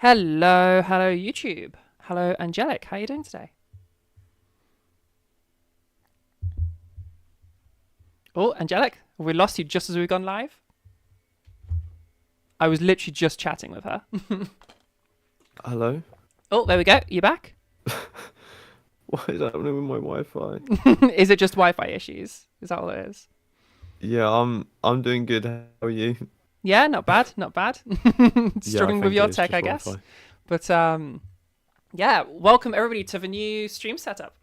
Hello YouTube. Hello Angelic. How are you doing today? Oh, Angelic, have we lost you just as we've gone live? I was literally just chatting with her. Hello? Oh, there we go. You back? What is happening with my Wi-Fi? Is it just Wi-Fi issues? Is that all it is? Yeah, I'm doing good. How are you? Yeah, not bad, not bad. Yeah, I Struggling with think your it is tech, just I guess. Wi-Fi. But yeah, welcome everybody to the new stream setup.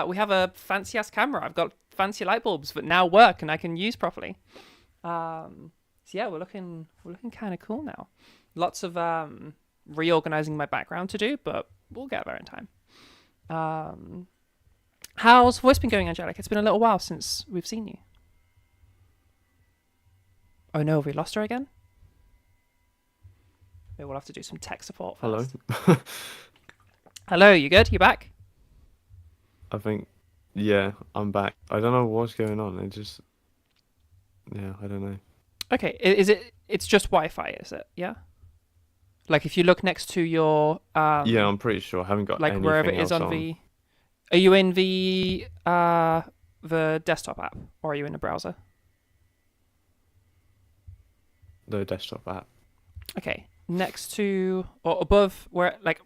We have a fancy ass camera. I've got fancy light bulbs that now work and I can use properly. So yeah, we're looking kind of cool now. Lots of reorganizing my background to do, but we'll get there in time. How's voice been going, Angelic? It's been a little while since we've seen you. Oh no, have we lost her again? Maybe we'll have to do some tech support Hello? first. Hello, you good? You back? I think, yeah, I'm back. I don't know what's going on. I don't know. Okay, is it? It's just Wi-Fi, is it? Yeah. Like if you look next to your Yeah, I'm pretty sure. I haven't got like wherever it anything is else on on. the. Are you in the desktop app or are you in the browser? The desktop app. Okay, next to or above where like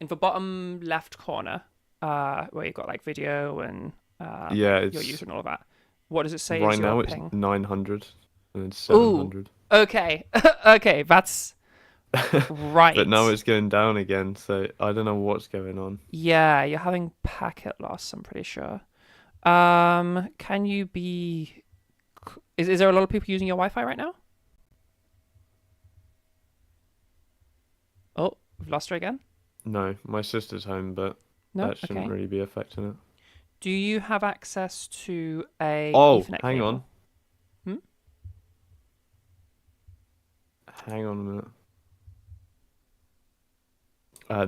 in the bottom left corner, where you've got like video and Yeah, your it's user and all of that. What does it say is right your now it's ping? 900 and it's Ooh, 700. okay, okay, that's But now right. it's going down again, so I don't know what's going on. Yeah, you're having packet loss. I'm pretty sure. Can you be? Is there a lot of people using your Wi-Fi right now? Oh, we've lost her again. No, my sister's home, but No. that shouldn't Okay. really be affecting it. Do you have access to a Oh, Ethernet hang on. cable? Hmm? Hang on a minute.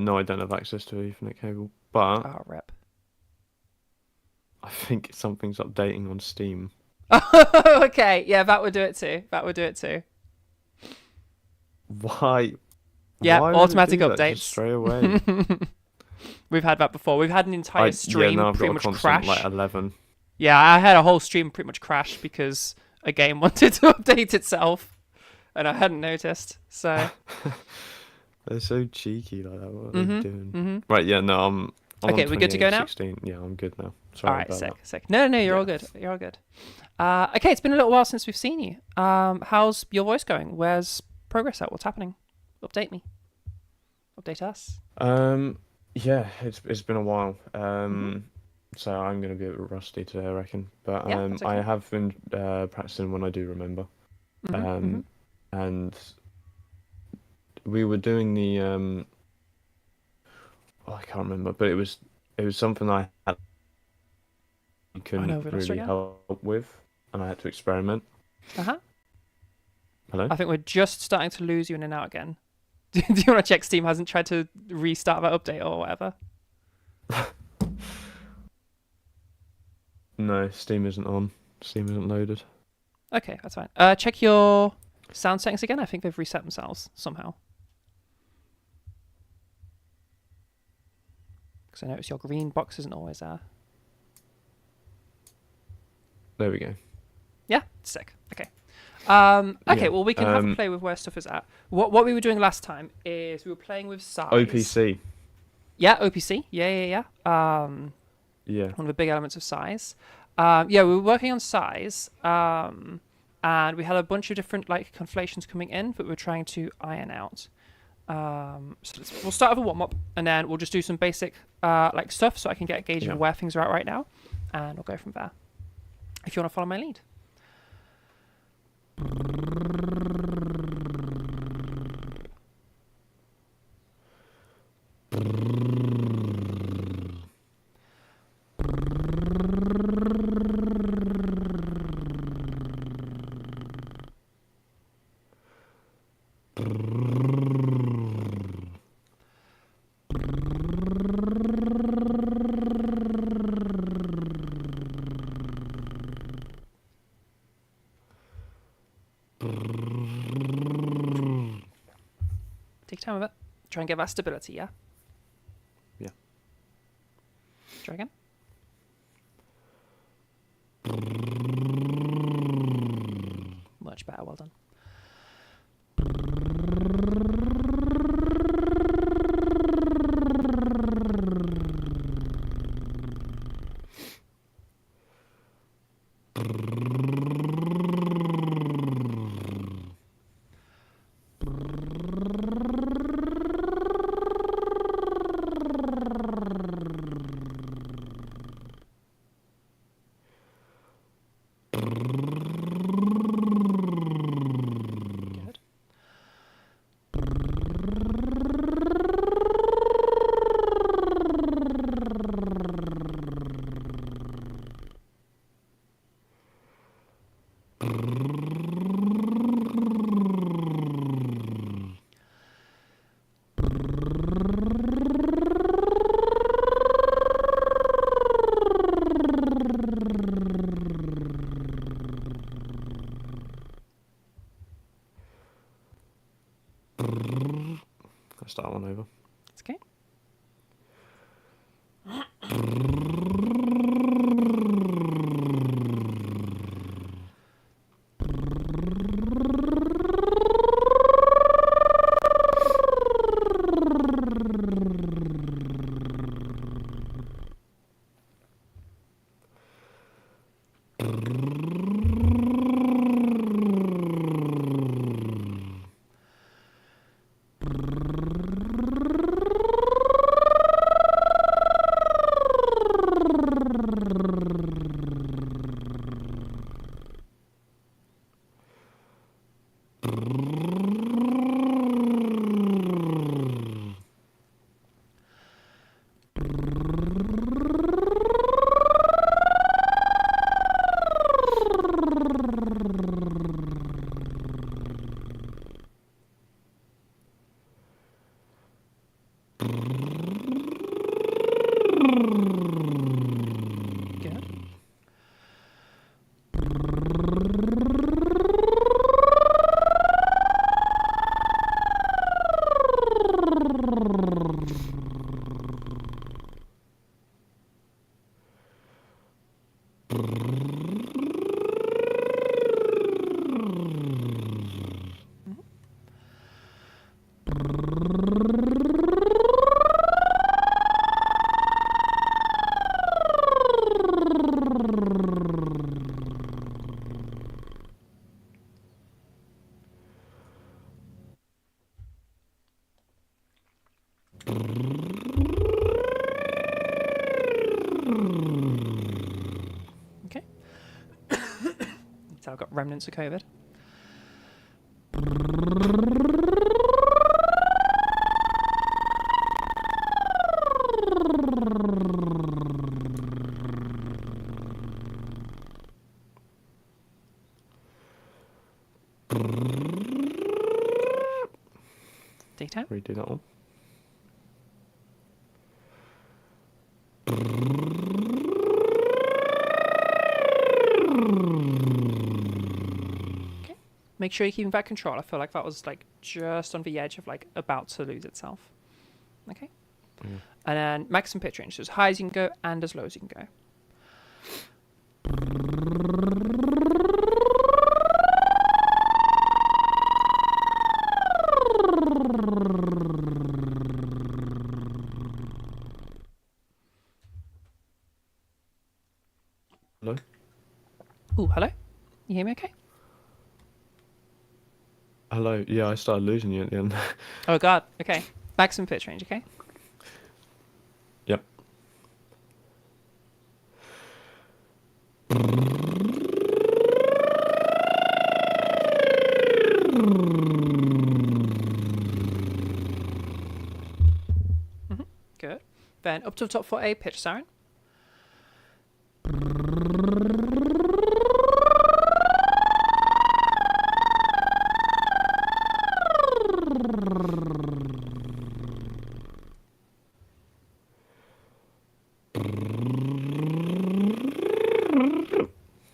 No, I don't have access to an Ethernet cable, but Oh, rip. I think something's updating on Steam. Okay, yeah, that would do it too. That would do it too. Why? Yeah, Why would it automatic do that just updates. straight away? We've had that before. We've had an entire Yeah, stream now I've got pretty a much constant like crash. 11. Yeah, I had a whole stream pretty much crash because a game wanted to update itself and I hadn't noticed. So, They're so cheeky like that. What are they mhm, doing? mhm. Right, yeah, no, I'm on Okay, we good to go now? 2816. Yeah, I'm good now. All Sorry right, about sick, that. sick. No, no, you're all Yeah. good. You're all good. Okay, it's been a little while since we've seen you. How's your voice going? Where's progress at? What's happening? Update me. Update us. Um, yeah, it's been a while. Mhm. So I'm gonna be a bit rusty today, I reckon. But Yeah, that's I okay. have been practicing when I do remember. Mhm, mhm. Um, and we were doing the oh, I can't remember, but it was something I had Oh no, couldn't we lost her really again. help with, and I had to experiment. Uh huh. Hello? I think we're just starting to lose you in and out again. Do you want to check Steam hasn't tried to restart that update or whatever? No, Steam isn't on. Steam isn't loaded. Okay, that's fine. Check your sound settings again. I think they've reset themselves somehow. Because I notice your green box isn't always there. There we go. Yeah, sick. Okay. Okay, Yeah. well, we can have a play with where stuff is at. What we were doing last time is we were playing with size. OPC. Yeah, OPC. Yeah. Yeah. One of the big elements of size. Yeah, we were working on size, and we had a bunch of different like conflations coming in that we were trying to iron out. So we'll start with a warm up, and then we'll just do some basic like stuff, so I can get a gauge of Yeah. where things are at right now, and we'll go from there. If you want to follow my lead. Take time with it. Try and get that stability, yeah? Yeah. Try again. Much better, well done. Good. Let's start one over. It's okay. Good. Okay. So I've got remnants of COVID. Daytime. Redo that one. Okay. Make sure you're keeping back control. I feel like that was like just on the edge of like about to lose itself. Okay. Yeah. And then maximum pitch range, so as high as you can go and as low as you can go. Hello? Ooh, hello? You hear me okay? Hello? Yeah, I started losing you at the end. Oh god, okay. Maximum pitch range, okay? Yep. Good. Then up to the top for a pitch siren.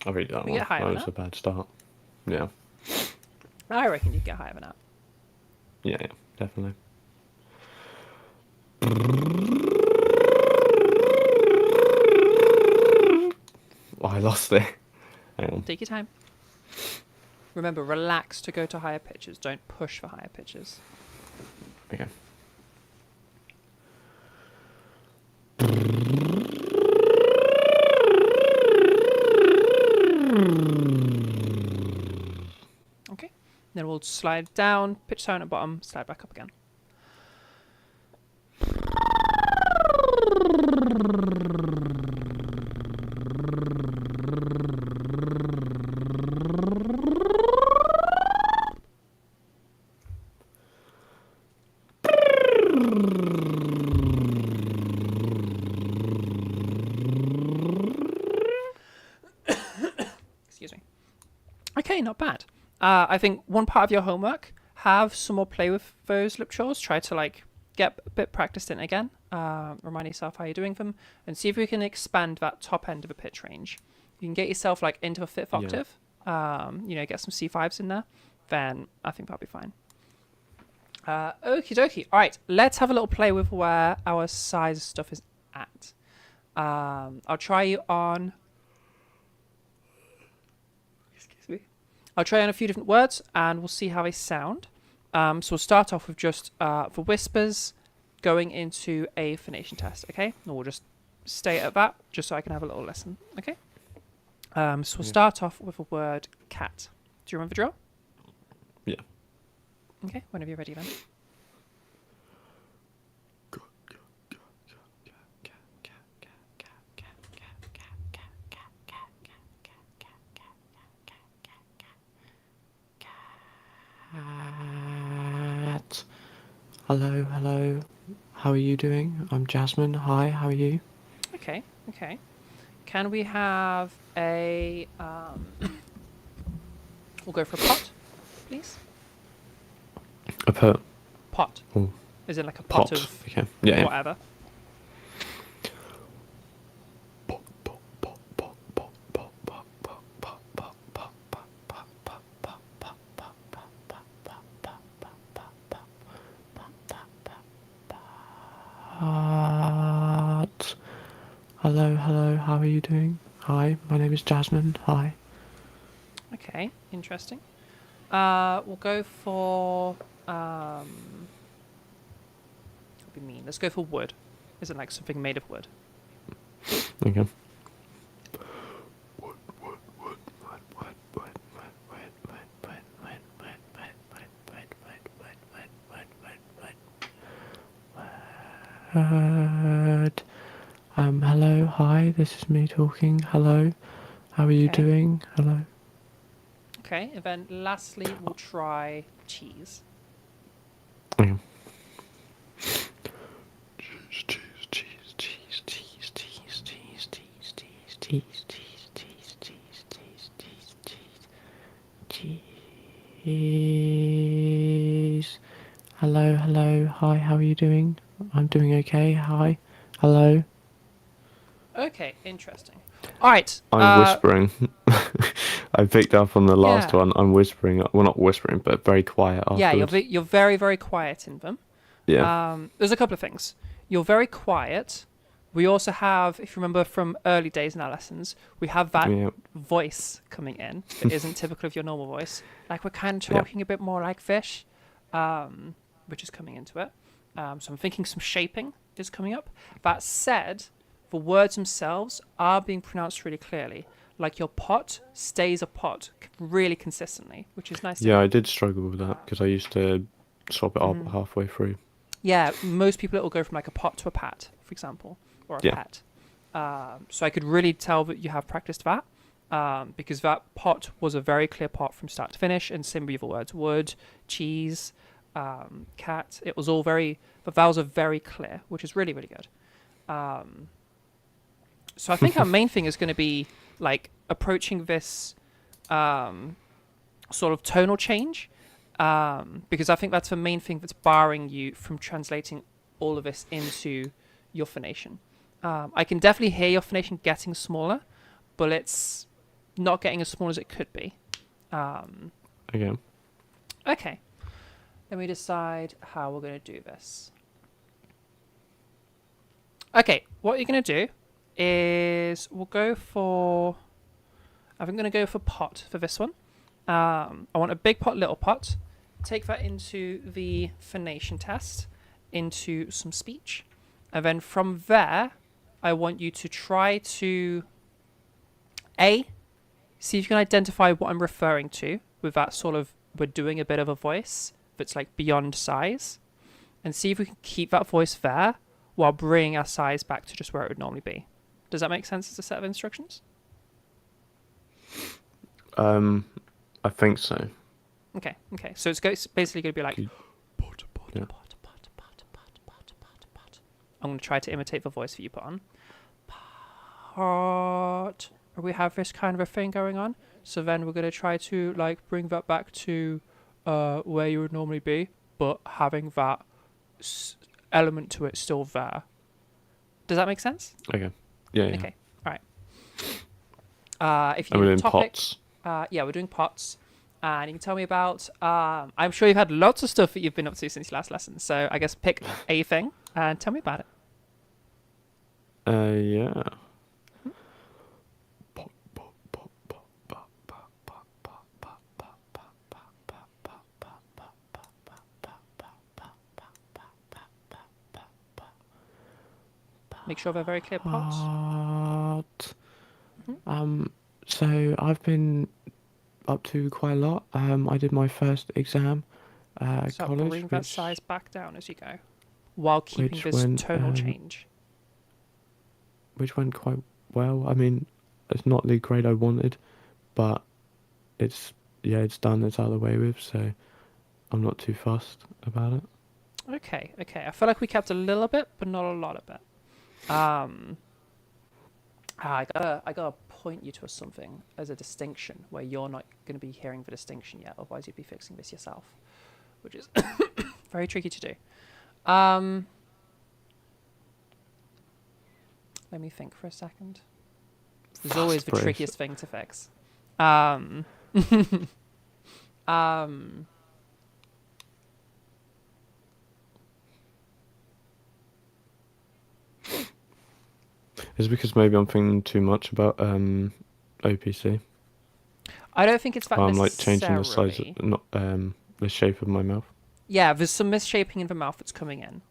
I read that We one. get higher That than was that. a bad start. Yeah. I reckon you'd get higher than that. Yeah, definitely. lost it. Hang on. Take your time. Remember, relax to go to higher pitches. Don't push for higher pitches. Okay. Okay. Then we'll slide down, pitch tone at bottom, slide back up again. Excuse me. Okay, not bad. I think one part of your homework, have some more play with those lip chores. Try to like get a bit practiced in again. Remind yourself how you're doing them, and see if we can expand that top end of a pitch range. You can get yourself like into a fifth octave. Get some C5s in there. Then I think that'll be fine. Okie dokie. All right, let's have a little play with where our size stuff is at. I'll try you on. Excuse me. I'll try on a few different words, and we'll see how they sound. So we'll start off with just for whispers, going into a phonation test. Okay, and we'll just stay at that, just so I can have a little listen. Okay. So we'll start off with a word cat. Do you remember the drill? Yeah. Okay, whenever you're ready then. Cat. Hello, hello. How are you doing? I'm Jasmine. Hi, how are you? Okay. Can we have a... we'll go for a pot, please. A pot. Pot. Oh. Is it like a pot of Okay. Yeah. whatever? Hello, hello, how are you doing? Hi, my name is Jasmine. Hi. Okay, interesting. We'll go for... That'd be mean. Let's go for wood. Is it like something made of wood? Okay. Word. Hello, hi, this is me talking. Hello, how are you Okay. doing? Hello. Okay, and then lastly, we'll try cheese. Okay. Cheese. Hello, hello, hi, how are you doing? I'm doing okay, hi, hello. Okay, interesting. All right. I'm whispering. I picked up on the last Yeah. one. I'm whispering. Well, not whispering, but very quiet Yeah, afterwards. you're very, very quiet in them. Yeah. There's a couple of things. You're very quiet. We also have, if you remember from early days in our lessons, we have that Yeah. voice coming in that isn't typical of your normal voice. Like we're kind of talking a bit more like fish, which is coming into it. So I'm thinking some shaping is coming up. That said, the words themselves are being pronounced really clearly. Like your pot stays a pot really consistently, which is nice. Yeah, I did struggle with that because I used to swap it up halfway through. Yeah, most people it will go from like a pot to a pat, for example, or a pet. So I could really tell that you have practiced that because that pot was a very clear pot from start to finish, and same with the words wood, cheese, cat. It was all the vowels are very clear, which is really, really good. So I think our main thing is going to be like approaching this sort of tonal change because I think that's the main thing that's barring you from translating all of this into your phonation. I can definitely hear your phonation getting smaller, but it's not getting as small as it could be. Okay. Okay. Let me decide how we're going to do this. Okay, what you're going to do is we'll go for... I'm going to go for pot for this one. I want a big pot, little pot. Take that into the phonation test, into some speech. And then from there, I want you to try to see if you can identify what I'm referring to with that sort of, we're doing a bit of a voice that's like beyond size, and see if we can keep that voice there while bringing our size back to just where it would normally be. Does that make sense as a set of instructions? I think so. Okay. So it's basically going to be like, Yeah. I'm going to try to imitate the voice that you put on. Pot. We have this kind of a thing going on. So then we're going to try to like bring that back to where you would normally be, but having that element to it still there. Does that make sense? Okay. Yeah. Okay. All right. If you And we're need a doing topic, pots. yeah, we're doing pots. And you can tell me about. I'm sure you've had lots of stuff that you've been up to since your last lesson. So I guess pick a thing and tell me about it. Yeah. Make sure they're very clear pots. Pot. Mm-hmm. So I've been up to quite a lot. I did my first exam at So college, bring that size back down as you go, while keeping which this went, tonal change. which went quite well. I mean, it's not the grade I wanted, but it's done. It's out of the way with, so I'm not too fussed about it. Okay. I feel like we kept a little bit, but not a lot of it. I gotta point you to something as a distinction where you're not gonna be hearing the distinction yet. Otherwise, you'd be fixing this yourself, which is very tricky to do. Let me think for a second. There's always the Fast-paced. trickiest thing to fix. Um, It's because maybe I'm thinking too much about OPC. I don't think it's that I'm like changing the size, necessarily. not the shape of my mouth. Yeah, there's some misshaping in the mouth that's coming in.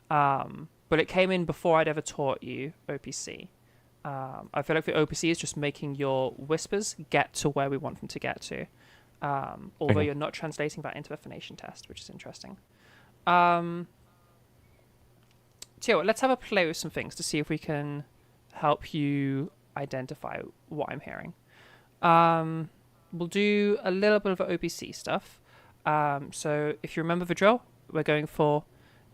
But it came in before I'd ever taught you OPC. I feel like the OPC is just making your whispers get to where we want them to get to. Although Okay. you're not translating that into a phonation test, which is interesting. So let's have a play with some things to see if we can help you identify what I'm hearing. We'll do a little bit of OPC stuff. So if you remember the drill, we're going for,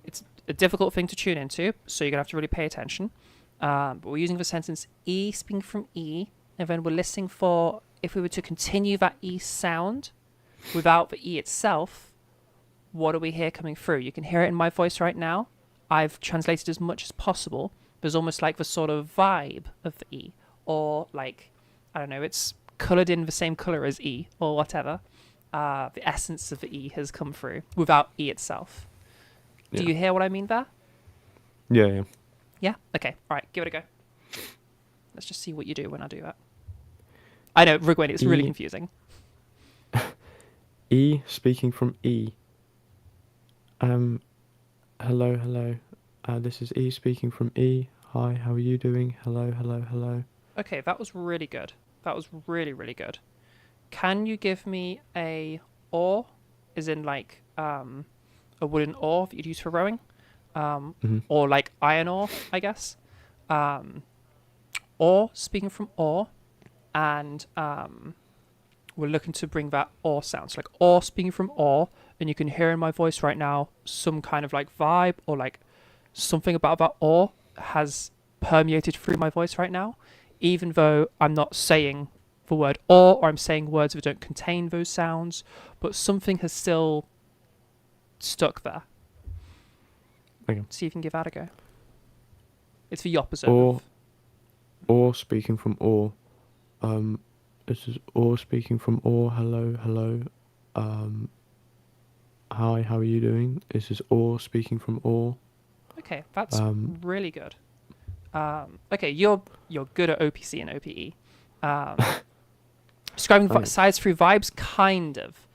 it's a difficult thing to tune into, so you're going to have to really pay attention. But we're using the sentence E speaking from E, and then we're listening for, if we were to continue that E sound without the E itself, what do we hear coming through? You can hear it in my voice right now. I've translated as much as possible. There's almost like the sort of vibe of the E, or like, I don't know, it's coloured in the same colour as E, or whatever. The essence of the E has come through without E itself. Do Yeah. you hear what I mean there? Yeah. Yeah? Okay. All right. Give it a go. Let's just see what you do when I do that. I know, Rigwin, it's really E. confusing. E speaking from E. Hello. This is E speaking from E. Hi, how are you doing? Hello. Okay, that was really good. That was really, really good. Can you give me a oar, as in like a wooden oar that you'd use for rowing? Or like iron ore, I guess. Or speaking from ore, and we're looking to bring that ore sound. So like or speaking from ore, and you can hear in my voice right now some kind of like vibe or like something about that ore has permeated through my voice right now, even though I'm not saying the word or I'm saying words that don't contain those sounds, but something has still stuck there. Okay. See if you can give that a go. It's the opposite Or of... or speaking from or. This is or speaking from or. Hello. Hi, how are you doing? This is or speaking from or. Okay, that's really good. Okay, you're good at OPC and OPE. Describing Okay. size through vibes, kind of.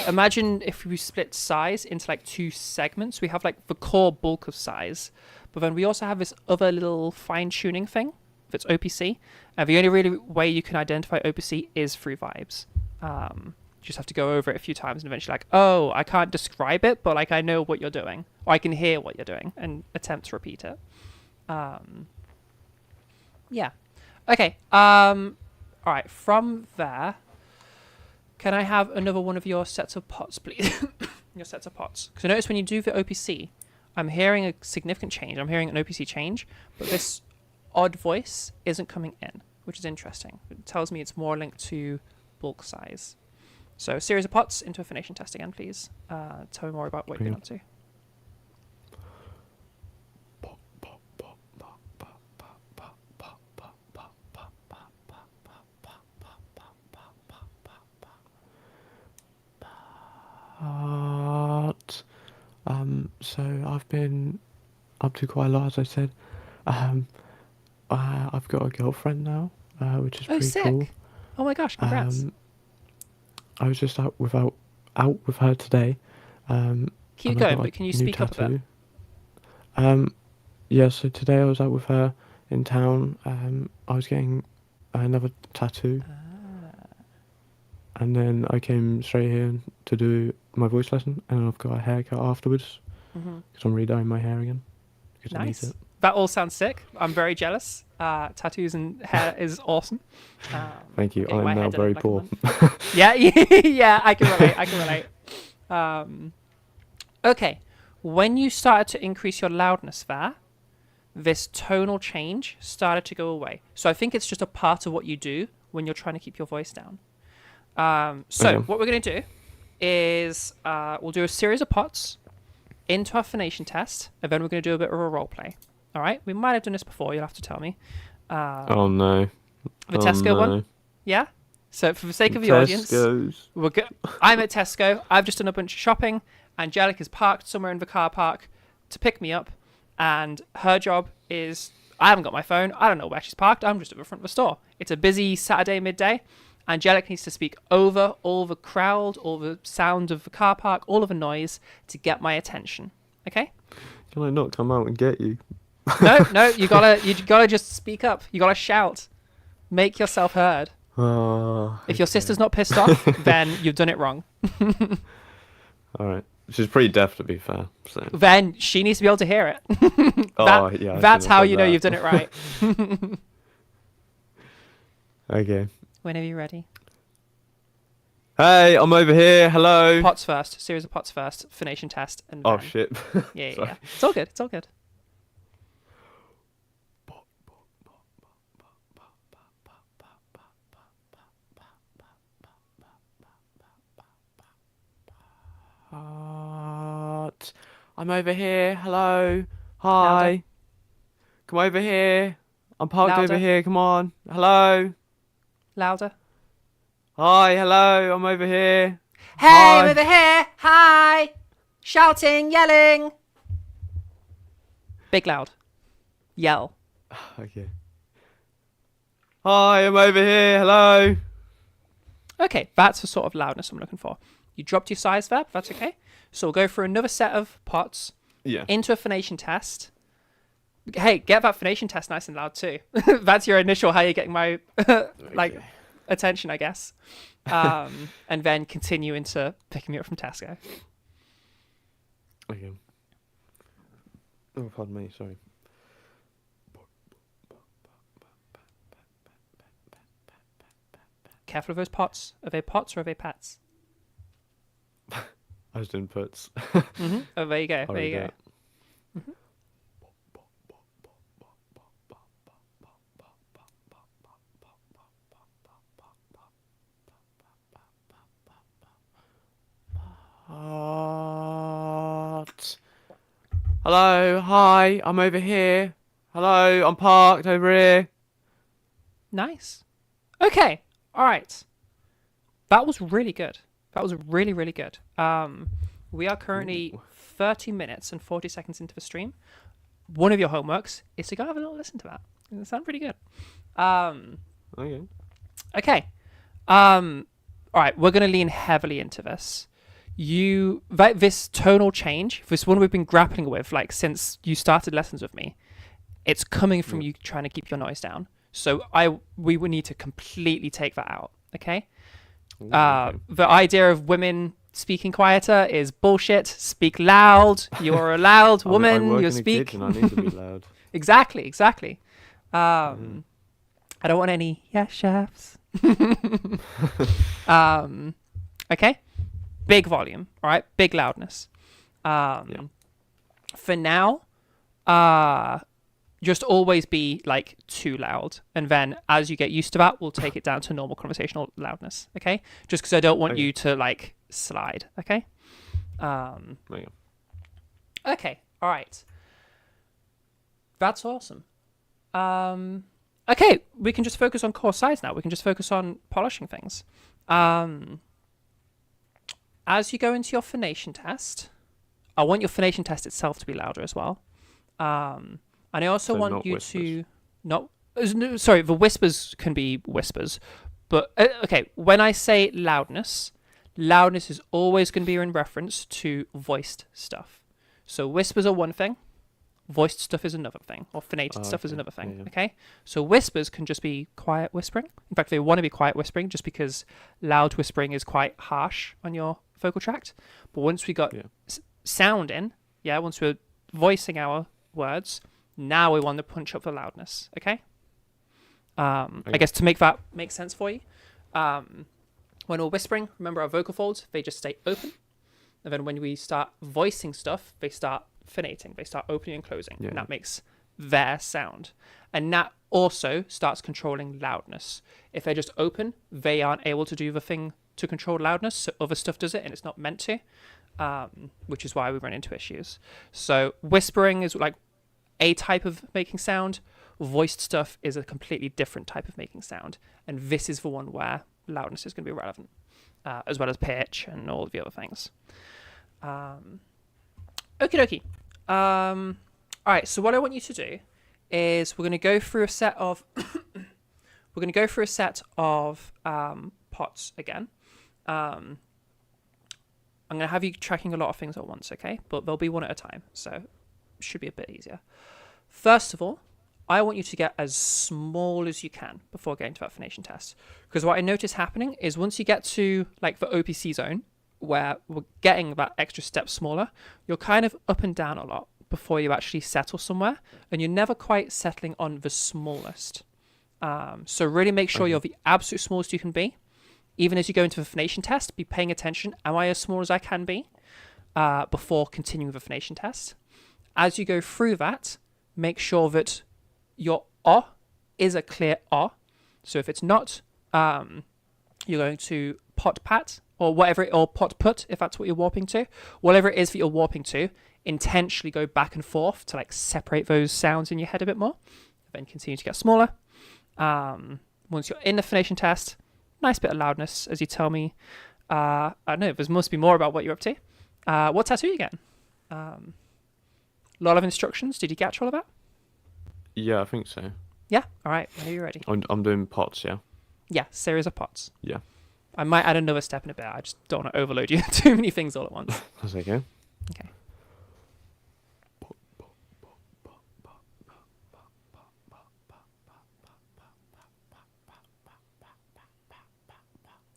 Imagine if we split size into like 2 segments. We have like the core bulk of size, but then we also have this other little fine tuning thing. If it's OPC, and the only really way you can identify OPC is through vibes. You just have to go over it a few times and eventually like, oh, I can't describe it, but like I know what you're doing, or I can hear what you're doing, and attempt to repeat it. Yeah. Okay. All right. From there, can I have another one of your sets of pots, please? Your sets of pots. Because I notice when you do the OPC, I'm hearing a significant change. I'm hearing an OPC change, but this odd voice isn't coming in, which is interesting. It tells me it's more linked to bulk size. So a series of pots into a phonation test again, please. Tell me more about what you've been up to. So I've been up to quite a lot, as I said. I've got a girlfriend now, which is pretty sick. cool. Oh my gosh, congrats. I was just out with her today. Keep and I going, got but can you new speak up a bit? Yeah, so today I was out with her in town. I was getting another tattoo. And then I came straight here to do my voice lesson, and I've got a haircut afterwards because I'm redying my hair again. I need Nice. it. That all sounds sick. I'm very jealous. Tattoos and hair is awesome. Thank you. getting my I'm hair now done in very like a poor. month. Yeah, yeah, I can relate. Okay, when you started to increase your loudness there, this tonal change started to go away. So I think it's just a part of what you do when you're trying to keep your voice down. Okay. What we're going to do is we'll do a series of pots into our phonation test, and then we're going to do a bit of a role play. All right? We might have done this before. You'll have to tell me. Oh no. The Tesco one? Yeah? So for the sake of the audience, I'm at Tesco. I've just done a bunch of shopping. Angelic is parked somewhere in the car park to pick me up, and her job is, I haven't got my phone. I don't know where she's parked. I'm just at the front of the store. It's a busy Saturday midday. Angelic needs to speak over all the crowd, all the sound of the car park, all of the noise to get my attention. Okay? Can I not come out and get you? No, you gotta just speak up. You gotta shout. Make yourself heard. If your sister's not pissed off, then you've done it wrong. Alright. She's pretty deaf, to be fair. So. Then she needs to be able to hear it. That's how you know you've done it right. Okay. Whenever you're ready. Hey, I'm over here. Hello. Pots first. Series of pots first. Phonation test. And Oh, then... shit. Yeah. It's all good. It's all good. I'm over here. Hello. Hi. Louder. Come over here. I'm parked Louder. over here. Come on. Hello. Louder. Hi. Hello. I'm over here. Hey, Hi. I'm over here. Hi. Shouting, yelling. Big loud. Yell. Okay. Hi. I'm over here. Hello. Okay, that's the sort of loudness I'm looking for. You dropped your size there, but that's okay. So we'll go for another set of pots into a phonation test. Hey, get that phonation test nice and loud too. That's your initial how you're getting my attention, I guess. And then continue into picking me up from Tesco. Okay. Oh, pardon me. Sorry. Careful of those pots. Are they pots or are they pets? I was doing puts. Oh, there you go. I'll There you read go. that. Hello, hi, I'm over here. Hello, I'm parked over here. Nice. Okay. All right. That was really good. That was really, really good. We are currently 30 minutes and 40 seconds into the stream. One of your homeworks is to go have a little listen to that. It sounds pretty good. Okay. Okay. All right, we're going to lean heavily into this. This tonal change, this one we've been grappling with, like since you started lessons with me, it's coming from Yeah. you trying to keep your noise down. So we would need to completely take that out. Okay. Ooh, okay. The idea of women speaking quieter is bullshit. Speak loud. You're a loud I mean, I woman. work You in a speak. kitchen. I need to be loud. Exactly. Mm. I don't want any chefs. Okay. Big volume. All right. Big loudness. Yeah. For now, just always be like too loud, and then as you get used to that, we'll take it down to normal conversational loudness. Okay. Just because I don't want Okay. you to like slide. Okay. There you go. Okay. All right. That's awesome. Okay, we can just focus on core size now. We can just focus on polishing things. As you go into your phonation test, I want your phonation test itself to be louder as well. And I also So want not you whispers. to not. No, sorry, the whispers can be whispers, but okay. When I say loudness, loudness is always going to be in reference to voiced stuff. So whispers are one thing. Voiced stuff is another thing, or phonated stuff is Okay. another thing. Yeah. Okay, so whispers can just be quiet whispering. In fact, they want to be quiet whispering, just because loud whispering is quite harsh on your vocal tract. But once we got Yeah. sound in, once we're voicing our words, now we want to punch up the loudness. Okay. I Okay. guess to make that make sense for you, when we're whispering, remember our vocal folds, they just stay open, and then when we start voicing stuff, they start phonating. They start opening and closing, Yeah. and that makes their sound. And that also starts controlling loudness. If they're just open, they aren't able to do the thing to control loudness, so other stuff does it, and it's not meant to, which is why we run into issues. So whispering is like a type of making sound. Voiced stuff is a completely different type of making sound, and this is the one where loudness is going to be relevant, as well as pitch and all of the other things. Okie dokie. All right. So what I want you to do is we're going to go through a set of pots again. I'm going to have you tracking a lot of things at once, okay? But they'll be one at a time, so it should be a bit easier. First of all, I want you to get as small as you can before getting to that phonation test, because what I notice happening is once you get to like the OPC zone, where we're getting that extra step smaller, you're kind of up and down a lot before you actually settle somewhere, and you're never quite settling on the smallest. So really make sure you're the absolute smallest you can be. Even as you go into the phonation test, be paying attention. Am I as small as I can be? Before continuing the phonation test. As you go through that, make sure that your O is a clear O. So if it's not, you're going to pot pat or whatever, or pot put, if that's what you're warping to. Whatever it is that you're warping to, intentionally go back and forth to like separate those sounds in your head a bit more. Then continue to get smaller. Once you're in the phonation test, nice bit of loudness as you tell me. I don't know, there must be more about what you're up to. What tattoo are you getting? A lot of instructions. Did you catch all of that? Yeah, I think so. Yeah? All right. Are you ready? I'm doing pots. Yeah. Yeah, series of pots. Yeah. I might add another step in a bit. I just don't want to overload you too many things all at once. That's okay. Okay.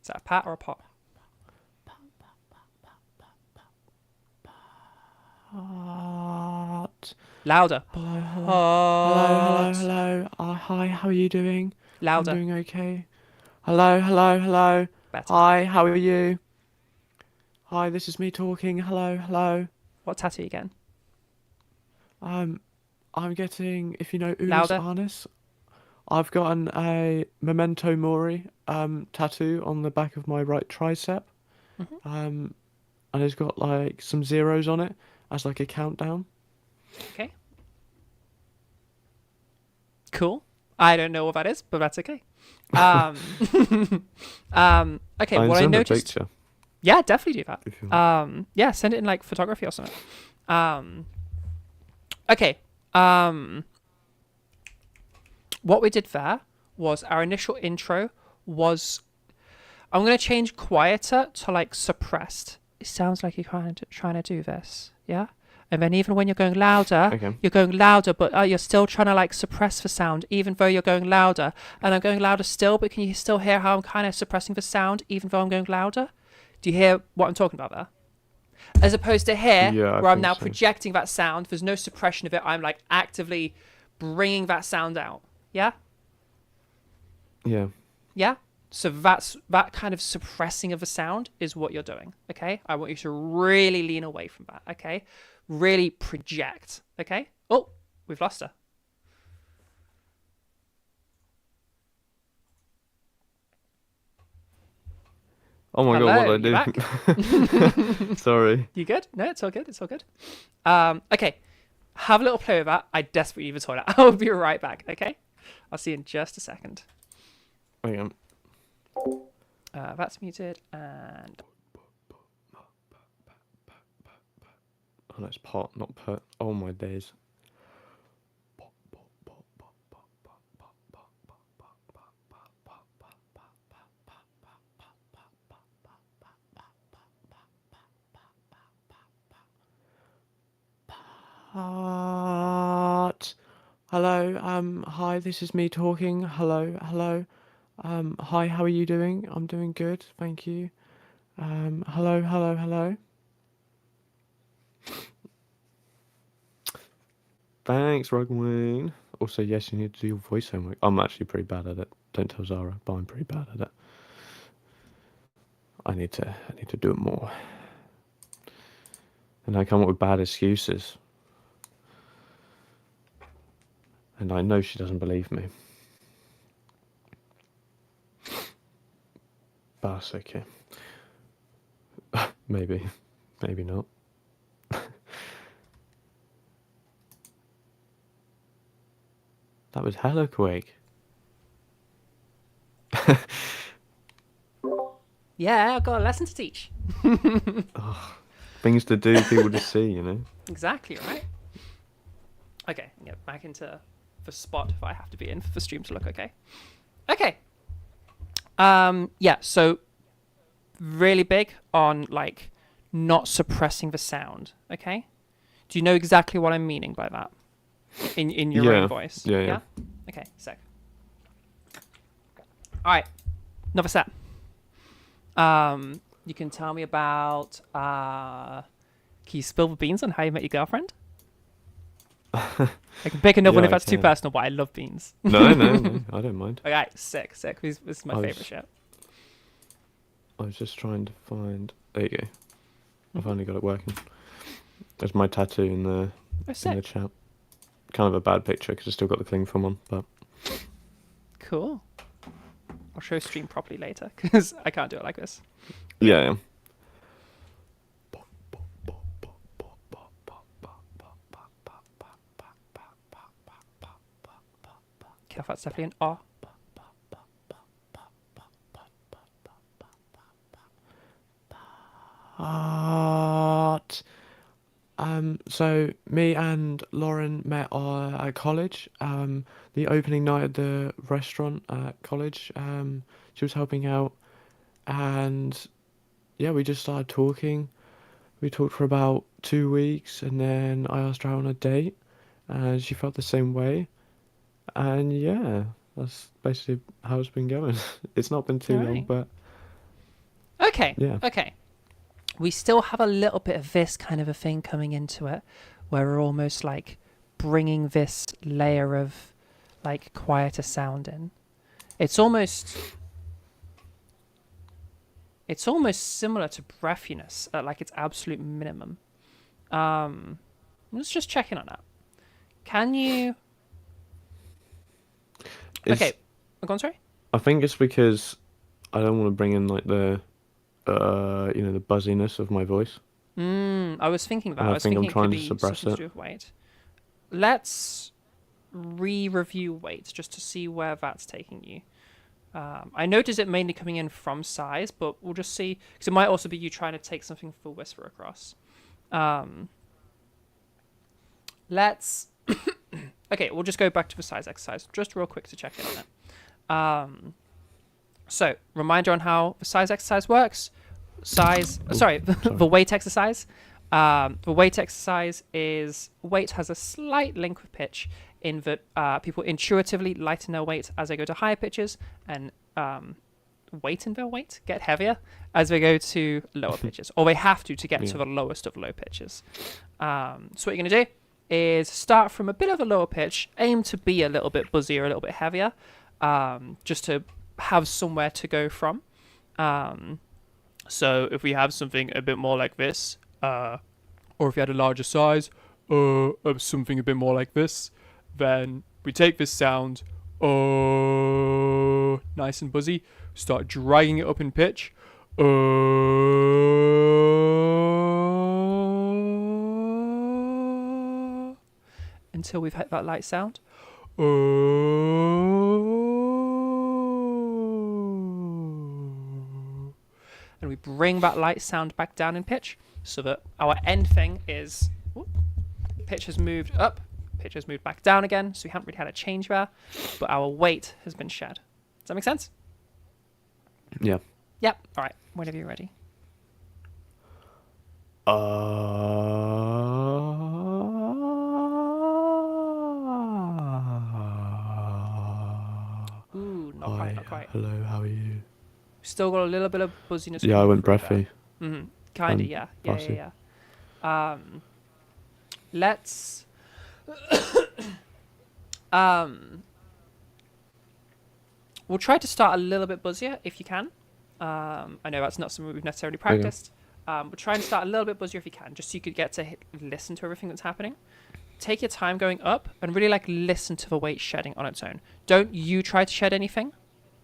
Is that a pat or a pot? Pot. Louder. Hello. Pot. Hello. Hi. How are you doing? Louder. I'm doing okay. Hello. Better. Hi. How are you? Hi. This is me talking. Hello. What tattoo are you getting? I'm getting, if you know Ulus Louder. Arnis, I've gotten a Memento Mori tattoo on the back of my right tricep. Mhm. And it's got like some zeros on it as like a countdown. Okay. Cool. I don't know what that is, but that's okay. Okay. I What can I send a noticed. picture Yeah, definitely do that. if you want. Yeah, send it in like photography or something. Okay. What we did there was our initial intro was I'm going to change quieter to like suppressed. It sounds like you're trying to do this. Yeah? And then even when you're going louder, Okay. you're going louder, but you're still trying to like suppress the sound, even though you're going louder. And I'm going louder still, but can you still hear how I'm kind of suppressing the sound, even though I'm going louder? Do you hear what I'm talking about there? As opposed to here, Yeah, I where I'm think now so. projecting that sound. There's no suppression of it. I'm like actively bringing that sound out. Yeah? Yeah. Yeah? So that kind of suppressing of the sound is what you're doing. Okay? I want you to really lean away from that. Okay? Really project. Okay? Oh, we've lost her. Oh my god, Hello, what you did I back? do? Sorry. You good? No, it's all good. It's all good. Okay. Have a little play with that. I desperately need the toilet. I'll be right back. Okay? I'll see you in just a second. Okay. That's muted and Oh, no, it's pot, not put. Oh my days. Pot. Hello. Hi. This is me talking. Hello. Hello. Hi. How are you doing? I'm doing good. Thank you. Hello. Hello. Hello. Thanks, Rugwing. Also, yes, you need to do your voice homework. I'm actually pretty bad at it. Don't tell Zara, but I'm pretty bad at it. I need to do it more. And I come up with bad excuses. And I know she doesn't believe me. But that's okay. Maybe. Maybe not. That was hella quick. yeah, I've got a lesson to teach. Things to do, people to see, you know? Exactly, right? Okay, get back into the spot if I have to be in for the stream to look okay. Okay. Yeah, so really big on like not suppressing the sound, okay? Do you know exactly what I'm meaning by that? In your own voice. Yeah. Okay, sick. Alright. Another set. You can tell me about can you spill the beans on how you met your girlfriend? I can pick another one Yeah, if I that's too can. personal, but I love beans. No, I don't mind. Okay, sick. This is my I was- favorite shit. I was just trying to find. There you go. I've only got it working. There's my tattoo in Oh, in the sick. chat. Kind of a bad picture because I still got the cling film on, but Cool. I'll show stream properly later because I can't do it like this. yeah. Careful, that's definitely an R. Art. So me and Lauren met at college. The opening night at the restaurant at college. She was helping out, and yeah, we just started talking. We talked for about 2 weeks, and then I asked her out on a date, and she felt the same way. And yeah, that's basically how it's been going. It's not been too long, Alright. but Okay. yeah. Okay. We still have a little bit of this kind of a thing coming into it where we're almost like bringing this layer of like quieter sound in. It's almost similar to breathiness at like its absolute minimum. Let's just check in on that. Can you It's, Okay. Go on, sorry? I think it's because I don't want to bring in like the the buzziness of my voice. I was thinking that. And I I was think I'm thinking it could trying to be suppress something to it. do with weight. Let's re-review weight just to see where that's taking you. I noticed it mainly coming in from size, but we'll just see because it might also be you trying to take something full whisper across. Let's okay. We'll just go back to the size exercise just real quick to check in on it. So, reminder on how the size exercise works. Oh, Sorry, sorry. the weight exercise. The weight exercise is weight has a slight link with pitch in that people intuitively lighten their weight as they go to higher pitches and weighten their weight, get heavier as they go to lower pitches, or they have to get to the lowest of low pitches. So what you're going to do is start from a bit of a lower pitch, aim to be a little bit buzzier, a little bit heavier, just to have somewhere to go from. So if we have something a bit more like this, or if you had a larger size, of something a bit more like this, then we take this sound, nice and buzzy, start dragging it up in pitch, until we've hit that light sound. And we bring that light sound back down in pitch so that our end thing is pitch has moved up, pitch has moved back down again, so we haven't really had a change there, but our weight has been shed. Does that make sense? Yeah. Yep. All right. Whenever you're ready. Ooh, not quite, not quite. Hello, how are you? Still got a little bit of buzziness. Yeah, I went breathy. Mm-hmm. Kinda, yeah. Let's we'll try to start a little bit buzzier if you can. I know that's not something we've necessarily practiced. But try and start a little bit buzzier if you can, just so you could get to listen to everything that's happening. Take your time going up and really listen to the weight shedding on its own. Don't you try to shed anything.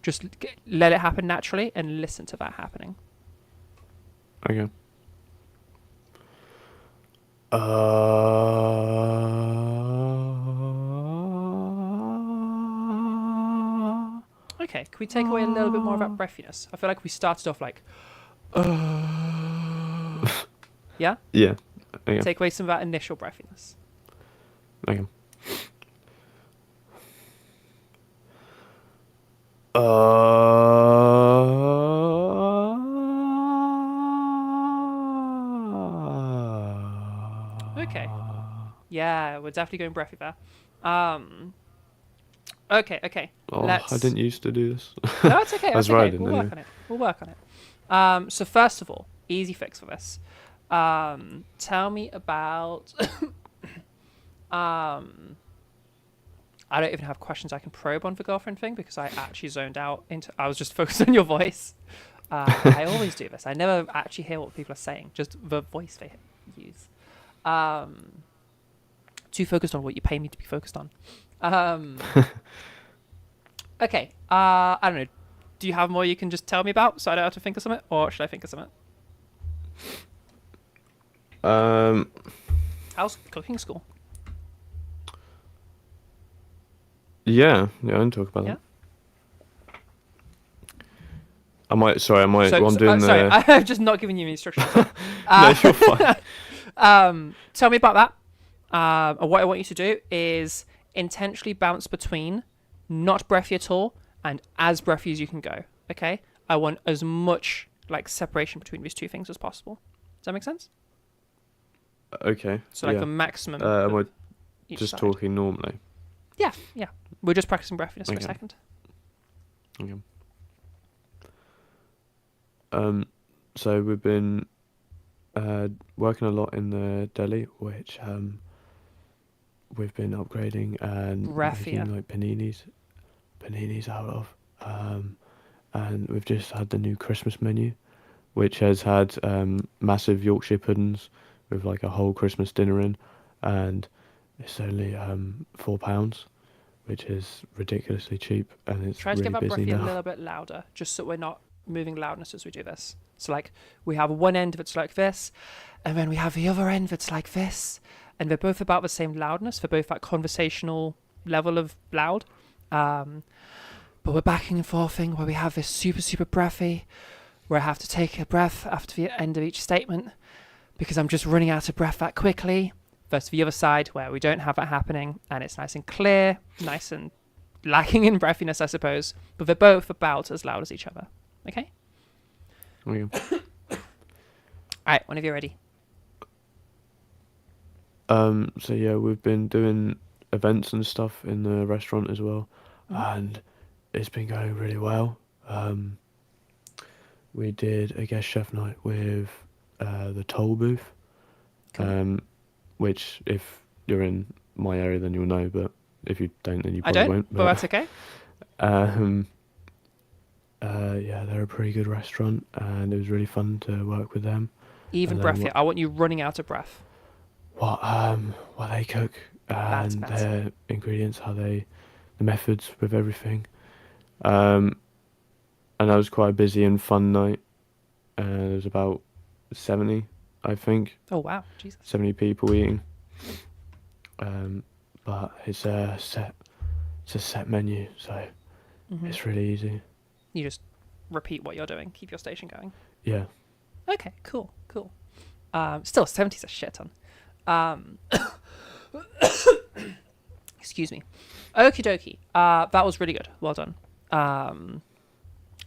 Just let it happen naturally and listen to that happening. Okay. Okay, can we take away a little bit more of that breathiness? I feel like we started off like, yeah? Yeah. Okay. Take away some of that initial breathiness. Okay. Okay. Yeah, we're definitely going breathy there. Okay. Oh, Let's... I didn't used to do this. No, it's okay. That's okay. right. We'll work on it. So first of all, easy fix for this. Tell me about... I don't even have questions I can probe on the girlfriend thing because I actually zoned out into... I was just focused on your voice. I always do this. I never actually hear what people are saying, just the voice they use. Too focused on what you pay me to be focused on. Okay. I don't know. Do you have more you can just tell me about so I don't have to think of something? Or should I think of something? How's cooking school? Yeah, I can talk about that. Sorry, I've just not given you any instructions. No, you're fine. Tell me about that. What I want you to do is intentionally bounce between not breathy at all and as breathy as you can go. Okay? I want as much separation between these two things as possible. Does that make sense? Okay. So a maximum. Am I just side. talking normally? Yeah. We're just practicing breathiness for a second. Okay. So we've been working a lot in the deli, which we've been upgrading and making paninis out of. And we've just had the new Christmas menu, which has had massive Yorkshire puddings with a whole Christmas dinner in, and it's only £4, which is ridiculously cheap, and it's Try to really get that busy breathy now. a little bit louder, just so we're not moving loudness as we do this. So we have one end that's like this, and then we have the other end that's like this, and they're both about the same loudness. They're both that conversational level of loud. But we're backing and forthing where we have this super, super breathy, where I have to take a breath after the end of each statement because I'm just running out of breath that quickly. Versus the other side where we don't have that happening and it's nice and clear, nice and lacking in breathiness, I suppose, but they're both about as loud as each other. Okay? Okay. Alright, whenever you're ready. So yeah, we've been doing events and stuff in the restaurant as well, Mhm. and it's been going really well. We did a guest chef night with the toll booth, Cool. which if you're in my area then you'll know, but if you don't then you I probably don't, won't. but But that's okay. um, yeah, they're a pretty good restaurant, and it was really fun to work with them. Even And then breathier. I want you running out of breath. what they cook That's and better. their ingredients, the methods with everything. Um, and that was quite a busy and fun night. There was about 70, I think, Oh, wow. Jesus. 70 people eating. But it's a set menu, so Hmm. it's really easy. You just repeat what you're doing. Keep your station going. Yeah. Okay, cool, cool. Still, 70's a shit ton. Um, excuse me. Okie dokie. That was really good. Well done.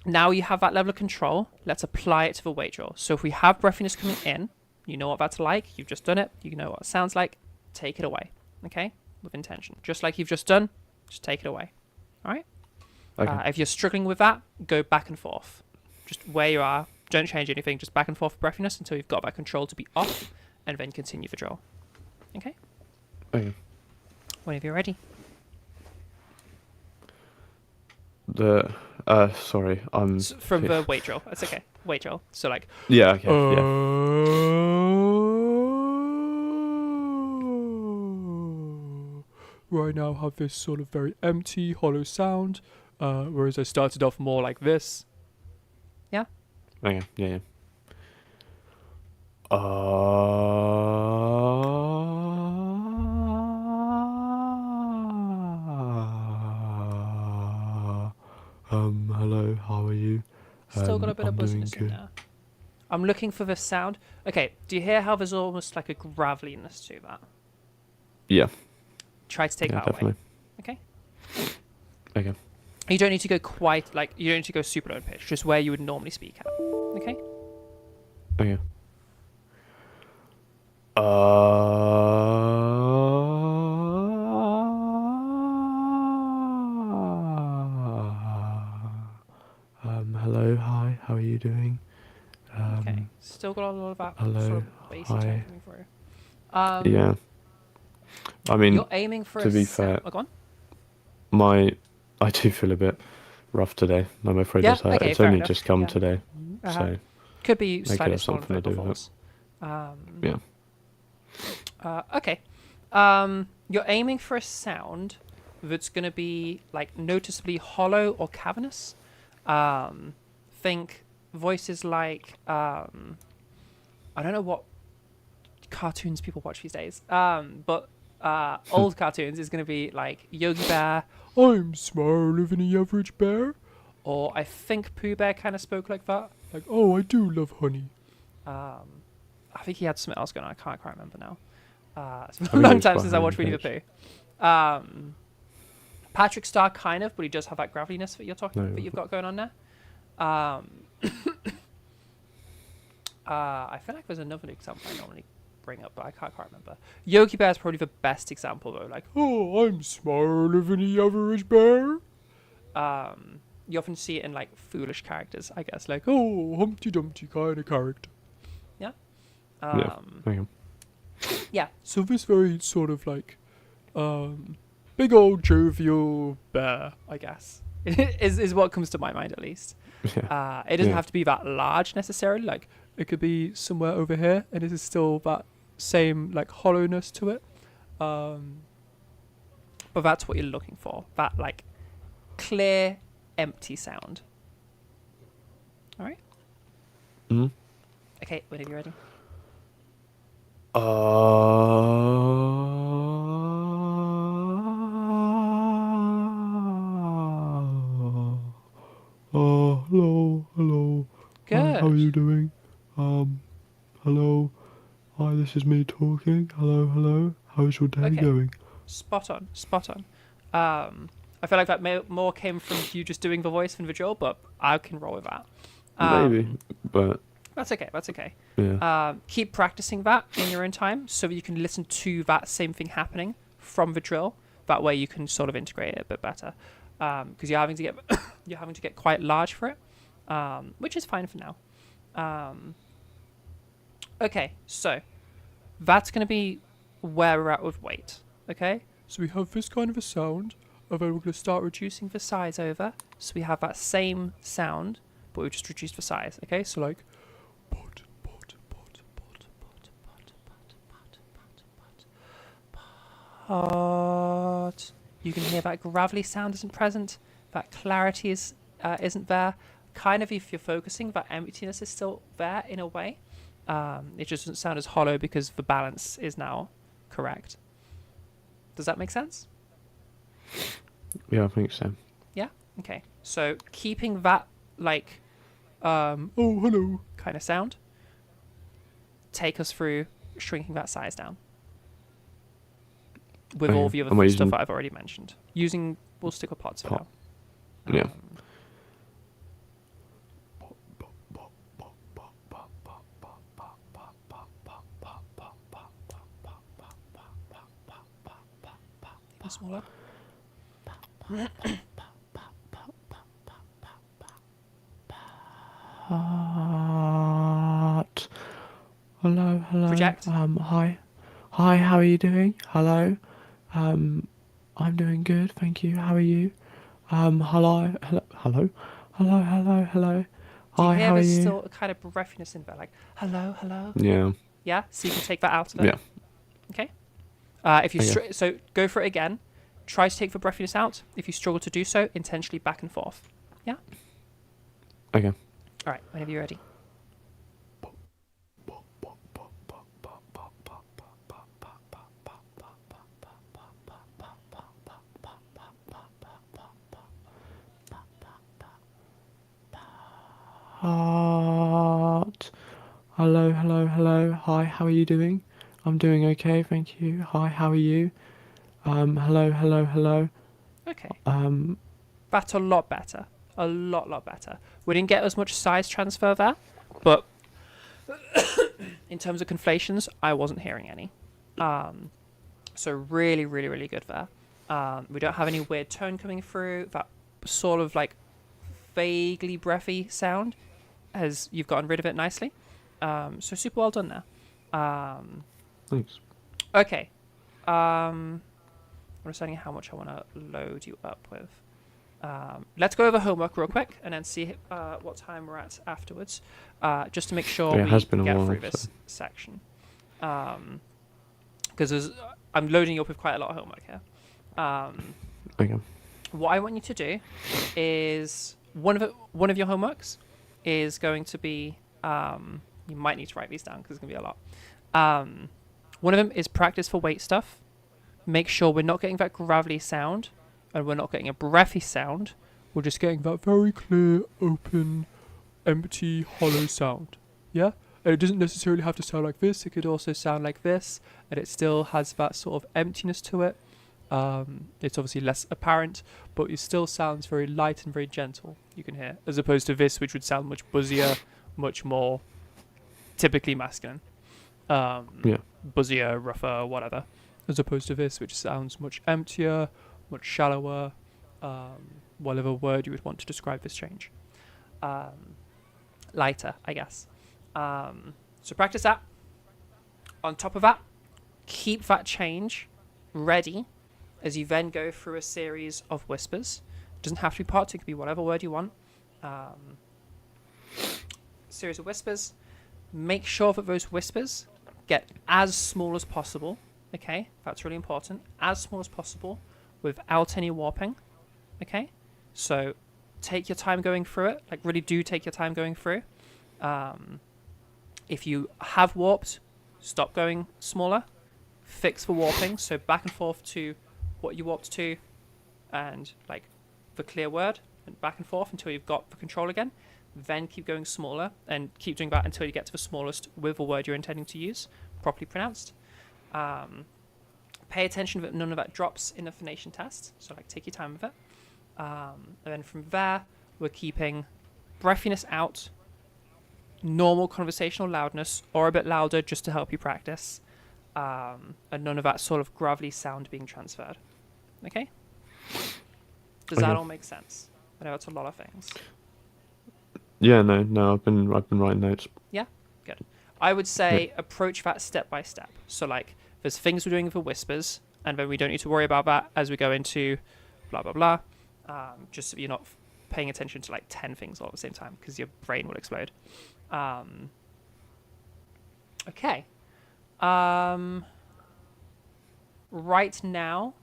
Now you have that level of control. Let's apply it to the weight draw. So if we have breathiness coming in, you know what that's like. You've just done it. You know what it sounds like. Take it away. Okay? With intention. Just like you've just done, just take it away. All right? Okay. If you're struggling with that, go back and forth. Just where you are. Don't change anything. Just back and forth breathiness until you've got that control to be off, and then continue the draw. Okay? Okay. Whenever you're ready. Sorry, I'm. From the weight draw. That's okay. Weight draw. So like. Yeah. Okay. Yeah. Right now have this sort of very empty, hollow sound, whereas I started off more like this. Yeah? Okay. Yeah. Yeah. Hello, how are you? Still got a bit of I'm doing buzziness in good. there. I'm looking for the sound. Okay, do you hear how there's almost like a graveliness to that? Yeah. Try to take Yeah, that away. definitely. Okay? Okay. You don't need to go quite, like, you don't need to go super low pitch, just where you would normally speak at. Okay? Okay. Hello, hi, how are you doing? Okay. Still got a lot of that sort Hello, of bassy tone hi. coming through. Yeah, I mean, You're aiming for to a be sound. fair, Oh, go on. I do feel a bit rough today. I'm afraid Yeah, okay, it's fair only enough. just come Yeah. today, Uh-huh. so Could be that could slightly have swollen something to vocal do with it. folds. Yeah. Okay. You're aiming for a sound that's going to be like noticeably hollow or cavernous. Think voices like I don't know what cartoons people watch these days. But old cartoons is going to be like Yogi Bear. I'm smaller than the average bear. Or I think Pooh Bear kind of spoke like that. Like, oh, I do love honey. I think he had something else going on. I can't quite remember now. It's been a think it long was time quite since I watched Winnie the high-pitched. Pooh. Patrick Star kind of, but he does have that graveliness that No. that you've got going on there. I feel like there's another example I normally bring up, but I can't quite remember. Yogi Bear is probably the best example though. Like, oh, I'm smaller than the average bear. You often see it in like foolish characters, I guess, like oh, Humpty Dumpty kind of character. Yeah. Yeah. Okay. Yeah. So this very sort of like, big old jovial bear, I guess, is what comes to my mind at least. Yeah. It doesn't Yeah. have to be that large necessarily. Like it could be somewhere over here, and it is still that same like hollowness to it. But that's what you're looking for. That like clear, empty sound. All right. Hmm. Okay. Whenever you're ready. Hello. Hi, how are Good. you doing? Hello. Hi, this is me talking. Hello. How's your day Okay. going? Spot on. I feel like that more came from you just doing the voice than the drill, but I can roll with that. Maybe, but That's okay. That's okay. yeah. Keep practicing that in your own time so that you can listen to that same thing happening from the drill. That way you can sort of integrate it a bit better. Because you're having to get you're having to get quite large for it, which is fine for now. Okay, so that's going to be where we're at with weight. Okay, so we have this kind of a sound, and then we're going to start reducing the size over. So we have that same sound, but we just reduced the size. Okay, so like. Pot. You can hear that gravelly sound isn't present. That clarity isn't there. Kind of, if you're focusing, that emptiness is still there in a way. It just doesn't sound as hollow because the balance is now correct. Does that make sense? Yeah, I think so. Yeah? Okay. So keeping that like oh hello kind of sound. Take us through shrinking that size down. With all the other stuff that I've already mentioned. We'll stick with pots for now. Yeah. Even smaller. Hello. Project. Hi. Hi, how are you doing? Hello. I'm doing good, thank you. How are you? Hello. Do you Hi, hear how are there's you? still a kind of breathiness in there, like hello? Yeah. Yeah, so you can take that out of it. Yeah. Okay. If you so go for it again. Try to take the breathiness out. If you struggle to do so, intentionally back and forth. Yeah. Okay. All right. Whenever you're ready. Heart. Hello. Hi, how are you doing? I'm doing okay, thank you. Hi, how are you? Hello. Okay. That's a lot better. A lot better. We didn't get as much size transfer there, but in terms of conflations, I wasn't hearing any. So really good there. We don't have any weird tone coming through. That sort of like vaguely breathy sound, as you've gotten rid of it nicely. So super well done there. Thanks. Okay. I'm deciding how much I want to load you up with. Let's go over homework real quick and then see what time we're at afterwards, just to make sure we get through this section. Because I'm loading you up with quite a lot of homework here. Okay. What I want you to do is one of your homeworks is going to be you might need to write these down because it's going to be a lot. One of them is practice for weight stuff. Make sure we're not getting that gravelly sound and we're not getting a breathy sound. We're just getting that very clear, open, empty, hollow sound. Yeah? And it doesn't necessarily have to sound like this. It could also sound like this, and it still has that sort of emptiness to it. It's obviously less apparent, but it still sounds very light and very gentle, you can hear, as opposed to this, which would sound much buzzier, much more typically masculine. Buzzier, rougher, whatever. As opposed to this, which sounds much emptier, much shallower, whatever word you would want to describe this change. Lighter, I guess. So practice that. On top of that, keep that change ready as you then go through a series of whispers. It doesn't have to be parts, it could be whatever word you want. Series of whispers. Make sure that those whispers get as small as possible. Okay, that's really important. As small as possible without any warping. Okay, so take your time going through it. Like, really do take your time going through. If you have warped, stop going smaller. Fix the warping. So back and forth to what you warped to and like the clear word, and back and forth until you've got the control again. Then keep going smaller and keep doing that until you get to the smallest with the word you're intending to use, properly pronounced. Pay attention that none of that drops in the phonation test. So like take your time with it. And then from there, we're keeping breathiness out, normal conversational loudness, or a bit louder just to help you practice, and none of that sort of gravelly sound being transferred. Okay? Does that all make sense? I know it's a lot of things. Yeah, no, I've been writing notes. Yeah? Good. I would say approach that step by step. So, like, there's things we're doing for whispers, and then we don't need to worry about that as we go into blah, blah, blah. Just so you're not paying attention to, like, 10 things all at the same time, because your brain will explode. Okay. Right now,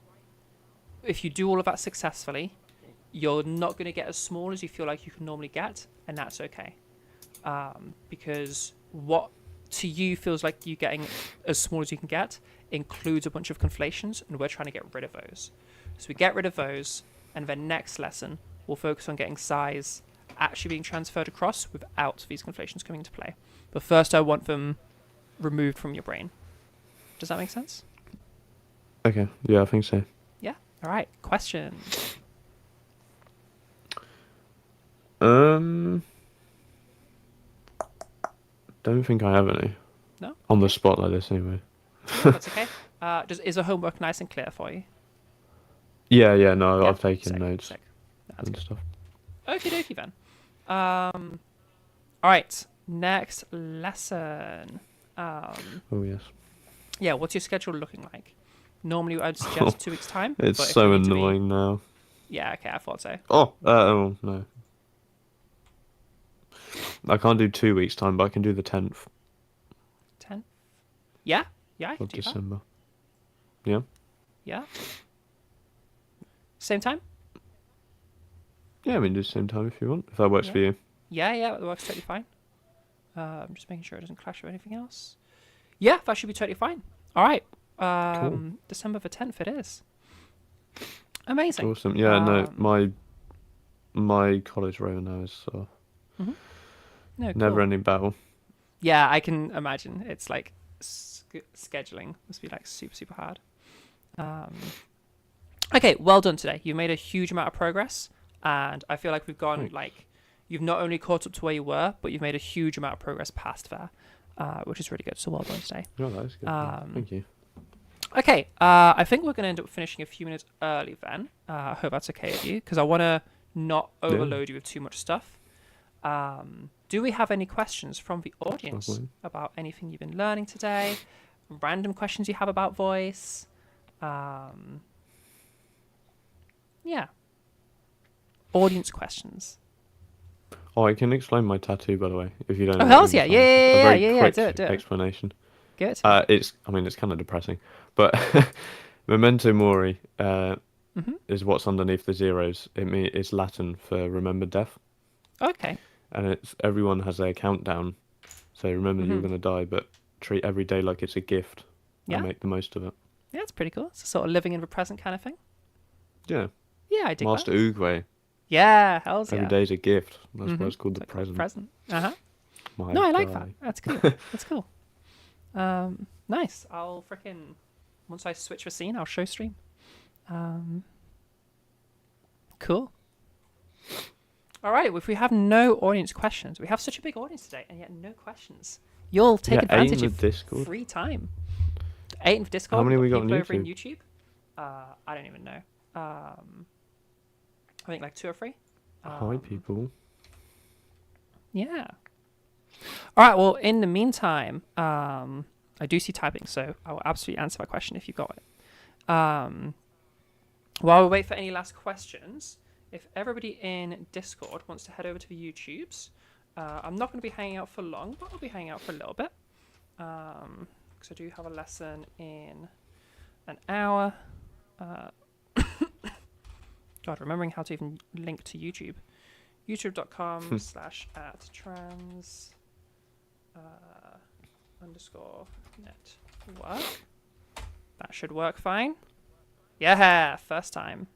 if you do all of that successfully, you're not going to get as small as you feel like you can normally get, and that's okay. Because what to you feels like you getting as small as you can get includes a bunch of conflations, and we're trying to get rid of those. So we get rid of those, and then next lesson, we'll focus on getting size actually being transferred across without these conflations coming into play. But first, I want them removed from your brain. Does that make sense? Okay, yeah, I think so. Yeah? All right, questions? Don't think I have any. No? On the spot like this, anyway. No, that's okay. Is the homework nice and clear for you? Yeah, no, Yeah, I've taken sick, notes sick. That's and good. stuff. Okie dokie then. All right, next lesson. Oh, yes. Yeah, what's your schedule looking like? Normally, I'd suggest 2 weeks' time. It's but if so we need to be- annoying now. Yeah, okay, I thought so. Oh, no. I can't do 2 weeks' time, but I can do the 10th 10? Yeah, I can of do that. December. Yeah? Yeah. Same time? Yeah, I mean, do the same time if you want, if that works Yeah. for you. Yeah, that works totally fine. I'm just making sure it doesn't clash with anything else. Yeah, that should be totally fine. All right. Cool. December the 10th it is. Amazing. Awesome. Yeah, no, my college row now is Mhm. No, never cool. ending battle. Yeah, I can imagine. It's like scheduling must be like super, super hard. Okay, well done today. You've made a huge amount of progress, and I feel like we've gone Thanks. like you've not only caught up to where you were, but you've made a huge amount of progress past there, which is really good. So well done today. Oh, that is good. Yeah, thank you. Okay, I think we're going to end up finishing a few minutes early then. I hope that's okay with you, because I want to not overload you with too much stuff. Do we have any questions from the audience Lovely. about anything you've been learning today? Random questions you have about voice? Yeah. Audience questions. Oh, I can explain my tattoo, by the way, if you don't know. Oh, what hells yeah. it means. A Yeah, very quick do it. explanation. Give it to me. It's kind of depressing, but memento mori is what's underneath the zeros. It's Latin for remember death, Okay. and it's everyone has their countdown. So remember you're going to die, but treat every day like it's a gift Yeah. and make the most of it. Yeah, it's pretty cool. It's a sort of living in the present kind of thing. Yeah, Yeah, I dig Master that. Oogway. Yeah, hells yeah. Every day's a gift. That's why it's called the present. Present. Uh-huh. My No, I like that. guy. That's cool. That's cool. Nice. I'll frickin' once I switch the scene, I'll show stream. Cool. All right. If we have no audience questions, we have such a big audience today, and yet no questions. You'll take advantage of Discord. free time. 8 in Discord. How many we got on people over in YouTube? YouTube? I don't even know. I think like 2 or 3. Hi, people. Yeah. All right. Well, in the meantime, I do see typing, so I will absolutely answer that question if you've got it. While we wait for any last questions, if everybody in Discord wants to head over to the YouTubes, I'm not going to be hanging out for long, but I'll be hanging out for a little bit. Because I do have a lesson in an hour. God, remembering how to even link to YouTube. youtube.com/@trans _ network. That should work fine. Yeah, first time.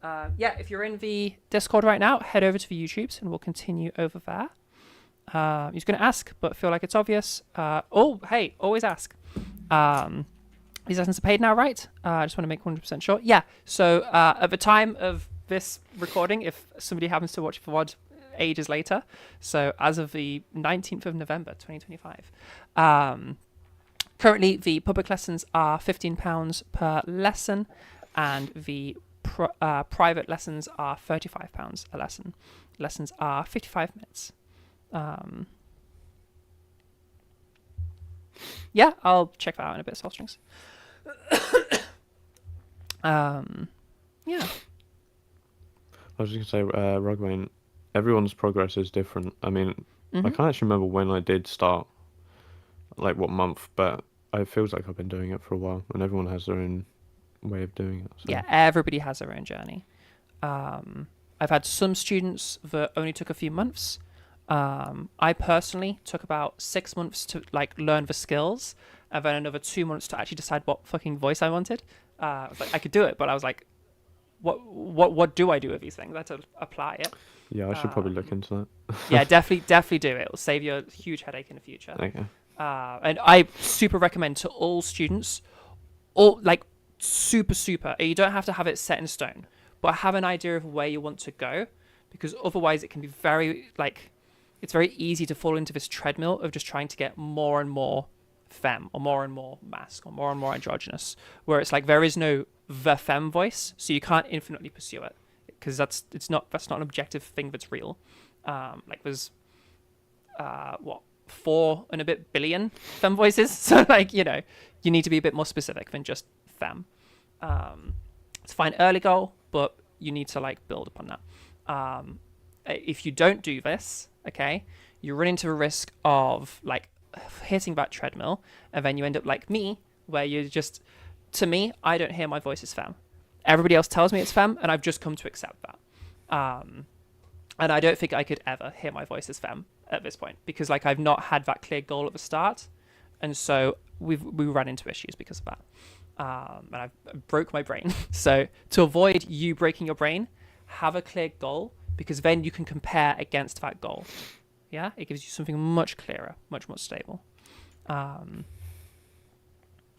Yeah, if you're in the Discord right now, head over to the YouTubes and we'll continue over there. He's going to ask, but feel like it's obvious. Hey, always ask. These lessons are paid now, right? I just want to make 100% sure. Yeah, so at the time of this recording, if somebody happens to watch VOD ages later, so as of the 19th of November 2025, currently the public lessons are £15 per lesson, and the private lessons are £35 a lesson. Lessons are 55 minutes. Yeah, I'll check that out in a bit. Soul strings. Yeah. I was just gonna say, Rugwayne, everyone's progress is different. I mean, I can't actually remember when I did start, like what month, but it feels like I've been doing it for a while, and everyone has their own way of doing it. So. Yeah, everybody has their own journey. I've had some students that only took a few months. I personally took about 6 months to like learn the skills, and then another 2 months to actually decide what fucking voice I wanted. I was like, I could do it, but I was like, what do I do with these things? I had to apply it. Yeah, I should probably look into that. Yeah, definitely do it. It'll save you a huge headache in the future. Okay. And I super recommend to all students, all like super. You don't have to have it set in stone, but have an idea of where you want to go, because otherwise it can be it's very easy to fall into this treadmill of just trying to get more and more femme or more and more masc or more androgynous, where it's like there is no the femme voice, so you can't infinitely pursue it, because that's not an objective thing that's real. Like there's 4 and a bit billion femme voices, so like you need to be a bit more specific than just femme. It's a fine early goal, but you need to like build upon that. If you don't do this, okay, you run into a risk of like hitting that treadmill, and then you end up like me, where you just, to me, I don't hear my voice as femme. Everybody else tells me it's femme, and I've just come to accept that. And I don't think I could ever hear my voice as femme at this point, because like I've not had that clear goal at the start, and so we ran into issues because of that. And I broke my brain. So to avoid you breaking your brain, have a clear goal, because then you can compare against that goal. Yeah, it gives you something much clearer, much more stable.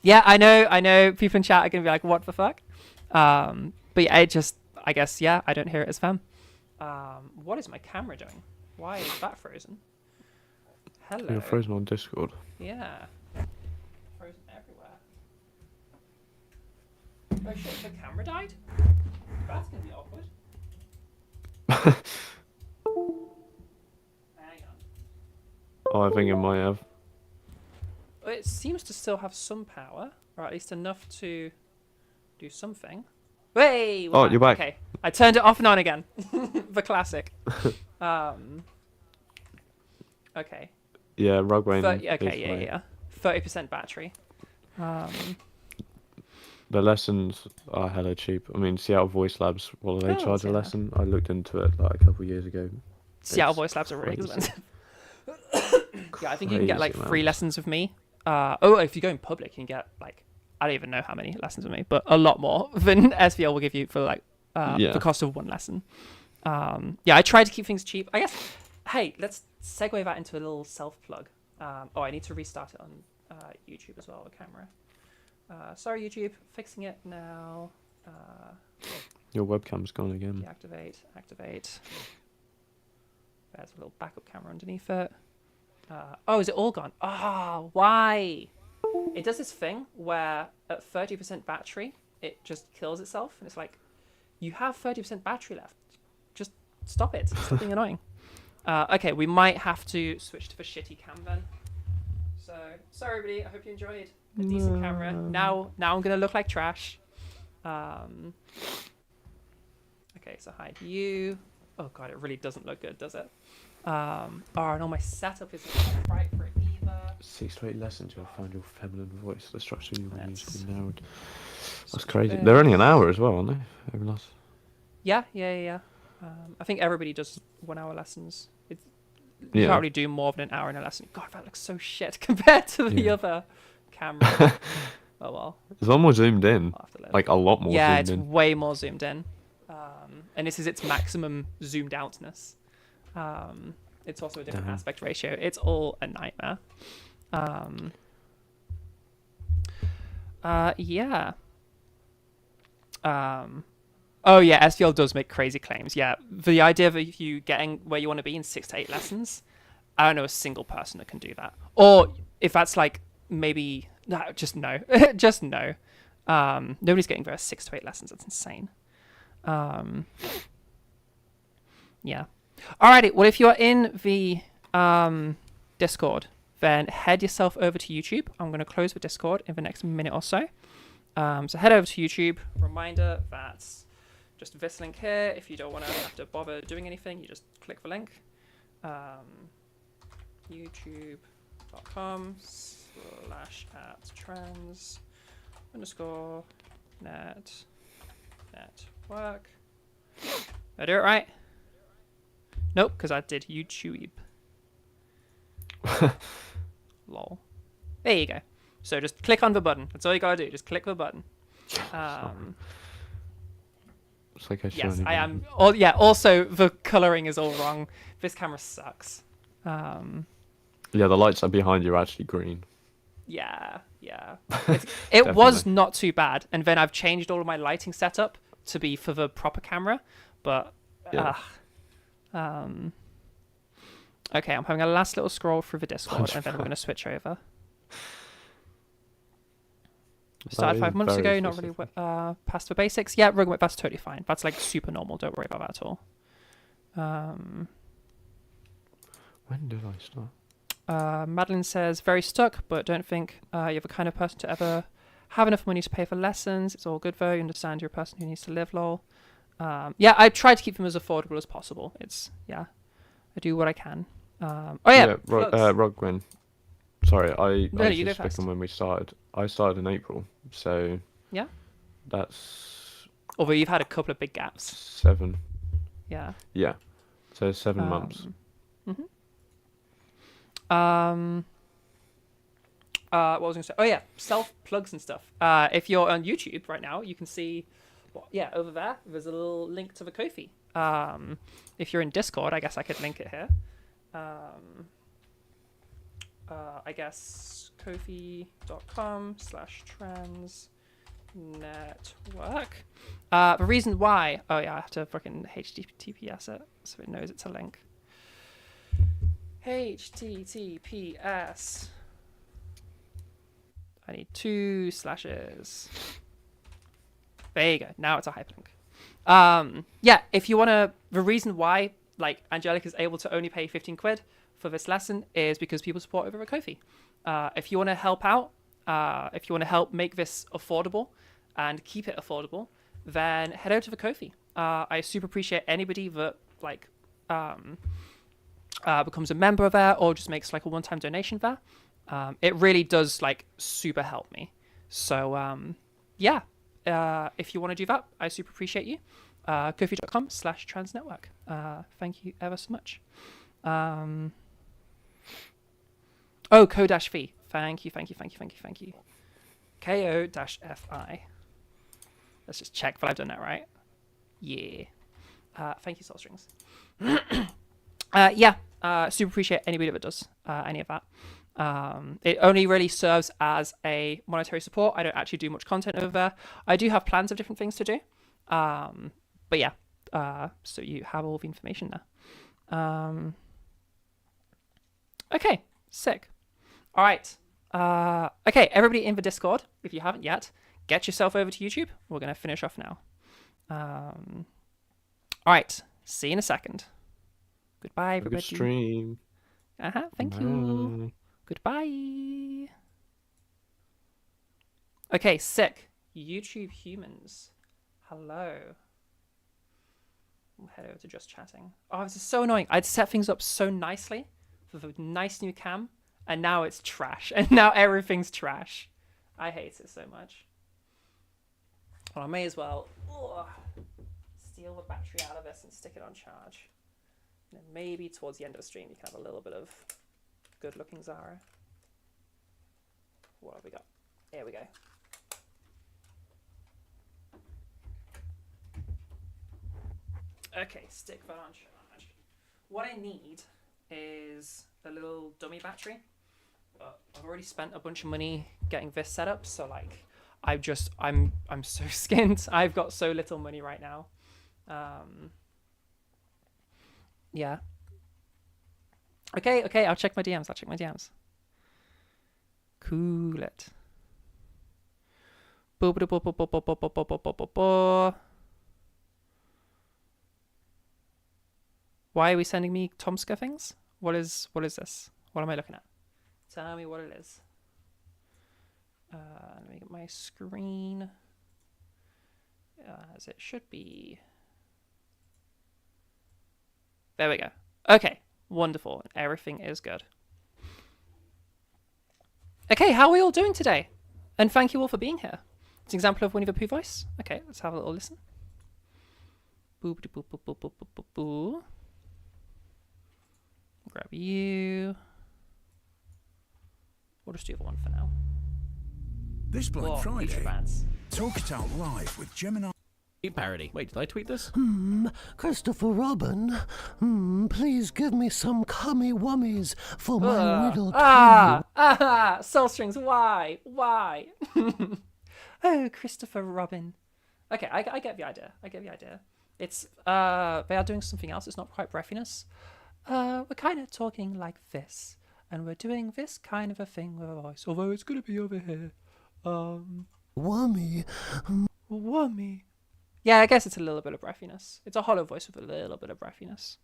Yeah, I know. People in chat are gonna be like, "What the fuck?" But yeah, I guess, I don't hear it as femme. What is my camera doing? Why is that frozen? Hello. You're frozen on Discord. Yeah. Frozen everywhere. Oh shit, the camera died? That's gonna be awkward. Hang on. Oh, I think it might have. Well, it seems to still have some power, or at least enough to do something. Hey! Oh, you're back. Okay, I turned it off and on again. The classic. Okay. Yeah, Rugwayne. Okay, yeah. 30% battery. The lessons are hella cheap. I mean, Seattle Voice Labs, what do they charge a lesson? I looked into it like a couple of years ago. Seattle Voice Labs are really expensive. Yeah, I think you can get like 3 lessons with me. If you go in public, you can get like, I don't even know how many lessons with me, but a lot more than SVL will give you for like the cost of 1 lesson. I try to keep things cheap. I guess, hey, let's segue that into a little self-plug. I need to restart it on YouTube as well, the camera. Sorry, YouTube, fixing it now. Your webcam's gone again. Activate. There's a little backup camera underneath it. Is it all gone? Why? It does this thing where at 30% battery, it just kills itself. And it's like, you have 30% battery left. Just stop it. It's something annoying. Okay, we might have to switch to the shitty cam then. So, sorry everybody, I hope you enjoyed a decent camera. Now I'm going to look like trash. Okay, so hide you. Oh god, it really doesn't look good, does it? And all my setup isn't right for it either. 6 to 8 lessons, you'll find your feminine voice. The structure you will need to be narrowed. That's crazy. They're only an hour as well, aren't they? Every last. Yeah. I think everybody does 1 hour lessons. You can't really do more than an hour in a lesson. God, that looks so shit compared to the other camera. Oh well. It's a lot more zoomed in. Like a lot more zoomed in. Yeah, it's way more zoomed in. And this is its maximum zoomed outness. It's also a different aspect ratio. It's all a nightmare. Oh yeah, SVL does make crazy claims. Yeah, the idea of you getting where you want to be in 6 to 8 lessons, I don't know a single person that can do that. Or if that's like maybe no, just no, just no. Nobody's getting there 6 to 8 lessons. That's insane. Um, yeah. Alrighty. Well, if you're in the Discord, then head yourself over to YouTube. I'm going to close the Discord in the next minute or so. So head over to YouTube. Reminder that's just this link here. If you don't want to have to bother doing anything, you just click the link. YouTube.com/@trans_net network. Did I do it right? Nope, because I did YouTube. Lol. There you go. So just click on the button. That's all you gotta do. Just click the button. It's like I Yes, should I am. Yeah. Also, the coloring is all wrong. This camera sucks. Yeah, the lights are behind you are actually green. Yeah. It was not too bad, and then I've changed all of my lighting setup to be for the proper camera. But Yeah. okay, I'm having a last little scroll through the Discord, and then we're gonna switch over. Started 5 months ago, not really past the basics. Yeah, that's totally fine. That's like super normal. Don't worry about that at all. When did I start? Madeline says, very stuck, but don't think you're the kind of person to ever have enough money to pay for lessons. It's all good though. You understand you're a person who needs to live, lol. Yeah, I try to keep them as affordable as possible. I do what I can. Rogwin. Sorry, I was you go just first. speaking when we started. I started in April, so Yeah. that's Although you've had a couple of big gaps. 7. Yeah. Yeah, so 7 months. Mm-hmm. What was I going to say? Oh yeah, self plugs and stuff. If you're on YouTube right now, you can see, over there. There's a little link to the Ko-fi. If you're in Discord, I guess I could link it here. I guess kofi.com/transnetwork. The reason why, I have to fucking HTTPS it so it knows it's a link. HTTPS. I need 2 slashes. There you go. Now it's a hyperlink. If you want to, the reason why like Angelic is able to only pay 15 quid for this lesson is because people support over a Ko-fi. If you want to help out, if you want to help make this affordable and keep it affordable, then head over to the Ko-fi. I super appreciate anybody that becomes a member there or just makes like a one-time donation there. It really does like super help me. So if you want to do that, I super appreciate you. Kofi.com/transnetwork. Thank you ever so much. Ko-fi. Thank you. Ko-fi. Let's just check that I've done that right. Yeah. Thank you, Soul Strings. Super appreciate anybody that does any of that. It only really serves as a monetary support. I don't actually do much content over there. I do have plans of different things to do. So you have all the information there. Okay, sick. All right. Okay, everybody in the Discord, if you haven't yet, get yourself over to YouTube. We're going to finish off now. All right. See you in a second. Goodbye, everybody. Good stream. Thank you. Goodbye. Okay, sick. YouTube humans. Hello. We'll head over to just chatting. Oh, this is so annoying. I'd set things up so nicely with a nice new cam, and now it's trash. And now everything's trash. I hate it so much. Well, I may as well steal the battery out of this and stick it on charge. And then maybe towards the end of the stream, you can have a little bit of good-looking Zara. What have we got? Here we go. Okay, stick that on charge. What I need is a little dummy battery. But I've already spent a bunch of money getting this set up, so like I'm so skint. I've got so little money right now. Yeah. Okay, I'll check my DMs. Cool it. Why are we sending me Tomska things? What is this? What am I looking at? Tell me what it is. Let me get my screen as it should be. There we go. Okay, wonderful. Everything is good. Okay, how are we all doing today? And thank you all for being here. It's an example of Winnie the Pooh voice. Okay, let's have a little listen. Boop, boop, boop, boop, boop, boop, boop, boop. Grab you. We'll just do the one for now. This Black Friday, bands. talk it out live with Gemini. Parody. Wait, did I tweet this? Christopher Robin, please give me some cummy wummies for my riddle. Soul strings, why? Oh, Christopher Robin. Okay, I get the idea. It's, they are doing something else. It's not quite breathiness. We're kind of talking like this. And we're doing this kind of a thing with a voice. Although it's going to be over here. Wummy. Yeah, I guess it's a little bit of breathiness. It's a hollow voice with a little bit of breathiness.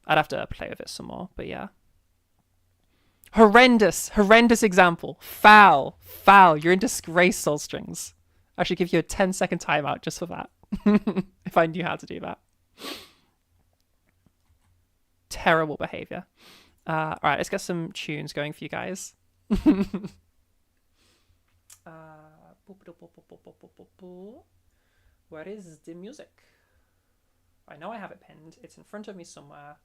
I'd have to play with it some more, but yeah. Horrendous example. Foul. You're in disgrace, Soul Strings. I should give you a 10-second timeout just for that. If I knew how to do that. Terrible behavior. All right, let's get some tunes going for you guys. Where is the music? I know I have it pinned. It's in front of me somewhere.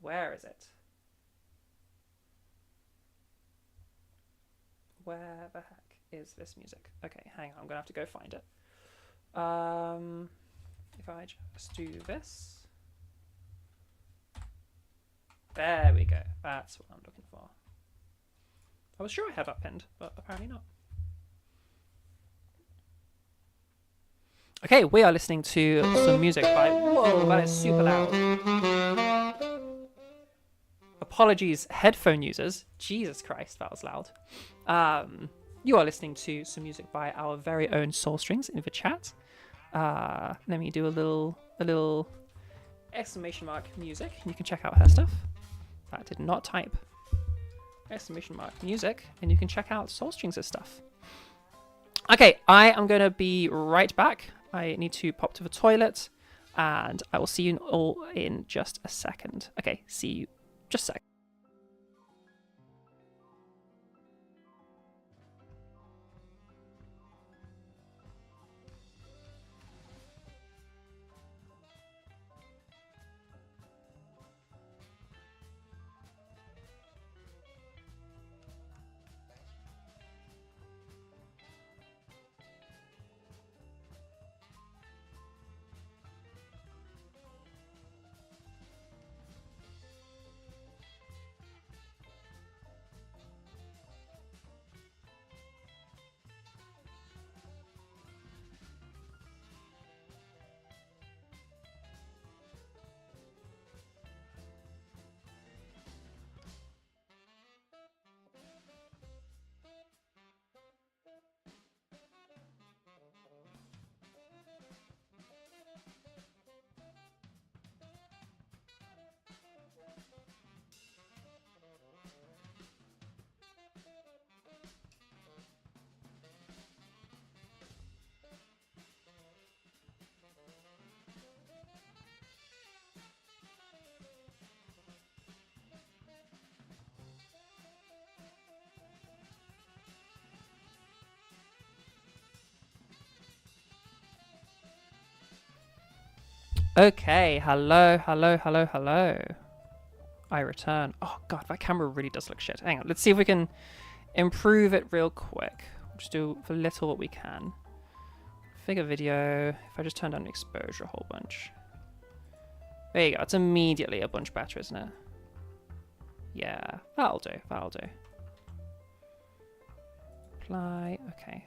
Where is it? Where the heck is this music? Okay, hang on. I'm going to have to go find it. If I just do this. There we go. That's what I'm looking for. I was sure I had that pinned, but apparently not. Okay, we are listening to some music by... Whoa, that is super loud. Apologies, headphone users. Jesus Christ, that was loud. You are listening to some music by our very own Soul Strings in the chat. Let me do a little exclamation mark music. You can check out her stuff. That did not type. Exclamation mark music, and you can check out Soul Strings' stuff. Okay, I am going to be right back. I need to pop to the toilet, and I will see you all in just a second. Okay, see you just a sec. Okay, hello. I return. Oh god, that camera really does look shit. Hang on, let's see if we can improve it real quick. Just do the little what we can. Figure video. If I just turn down the exposure a whole bunch. There you go. It's immediately a bunch better, isn't it? Yeah, that'll do. Apply. Okay.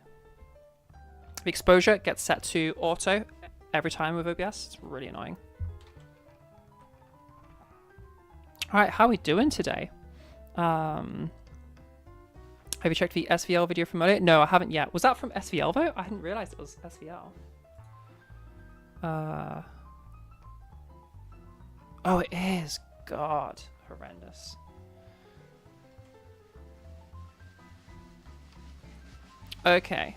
The exposure gets set to auto every time with OBS. It's really annoying. All right, how are we doing today? Have you checked the SVL video from earlier? No, I haven't yet. Was that from SVL though? I didn't realize it was SVL. Oh, it is. God, horrendous. Okay.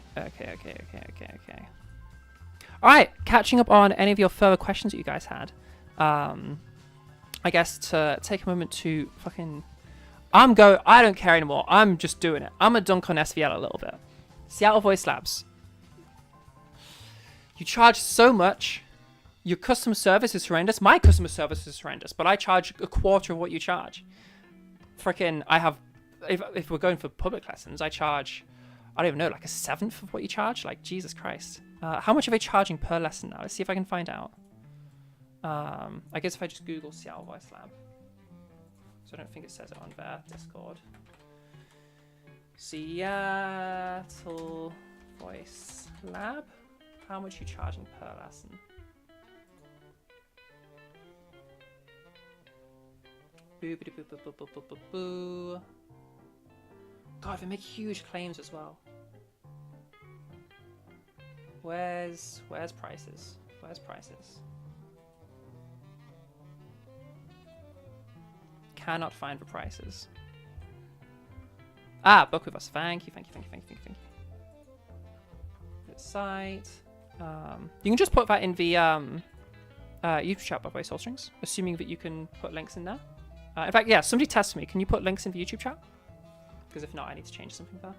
All right, catching up on any of your further questions that you guys had. I guess to take a moment to fucking... I don't care anymore. I'm just doing it. I'm gonna dunk on SVL a little bit. Seattle Voice Labs. You charge so much. Your customer service is horrendous. My customer service is horrendous, but I charge a quarter of what you charge. Freaking, I have... If we're going for public lessons, I charge... I don't even know, like a seventh of what you charge? Like, Jesus Christ. How much are they charging per lesson now? Let's see if I can find out. I guess if I just Google Seattle Voice Lab. So I don't think it says it on their Discord. Seattle Voice Lab. How much are you charging per lesson? Boo, boo, boo, boo, boo, boo, boo, boo. God, they make huge claims as well. Where's prices? Where's prices? Cannot find the prices. Ah, book with us. Thank you. Good site. You can just put that in the YouTube chat, by the way, Soulstrings, assuming that you can put links in there. In fact, yeah, somebody test me. Can you put links in the YouTube chat? Because if not, I need to change something there.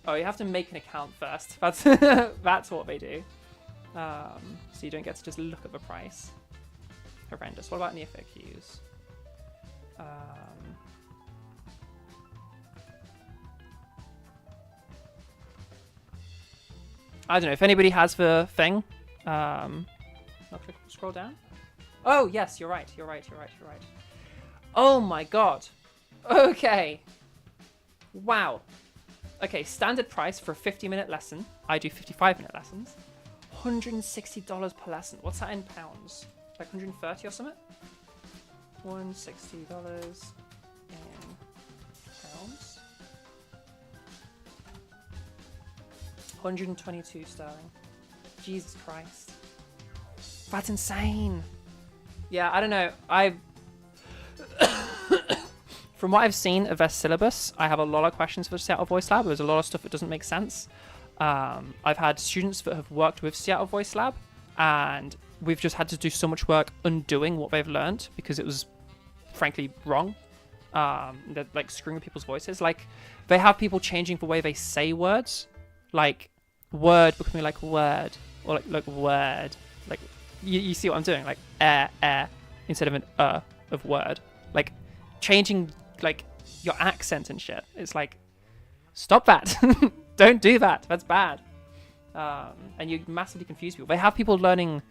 Oh, you have to make an account first. That's that's what they do. So you don't get to just look at the price. Horrendous. What about any FAQs? I don't know if anybody has the thing. Scroll down. Oh yes, you're right. Oh my god. Okay. Wow. Okay, standard price for a 50-minute lesson. I do 55-minute lessons. $160 per lesson. What's that in pounds? Like 130 or something? $160 in pounds. 122 sterling. Jesus Christ. That's insane. Yeah, I don't know. From what I've seen of their syllabus, I have a lot of questions for Seattle Voice Lab. There's a lot of stuff that doesn't make sense. I've had students that have worked with Seattle Voice Lab, and we've just had to do so much work undoing what they've learned because it was, frankly, wrong. They're like screwing with people's voices. Like, they have people changing the way they say words, like word becoming like word, or like word. Like, you see what I'm doing? Like instead of an of word. Like, changing like your accent and shit. It's like, stop that. Don't do that. That's bad. And you massively confuse people. They have people learning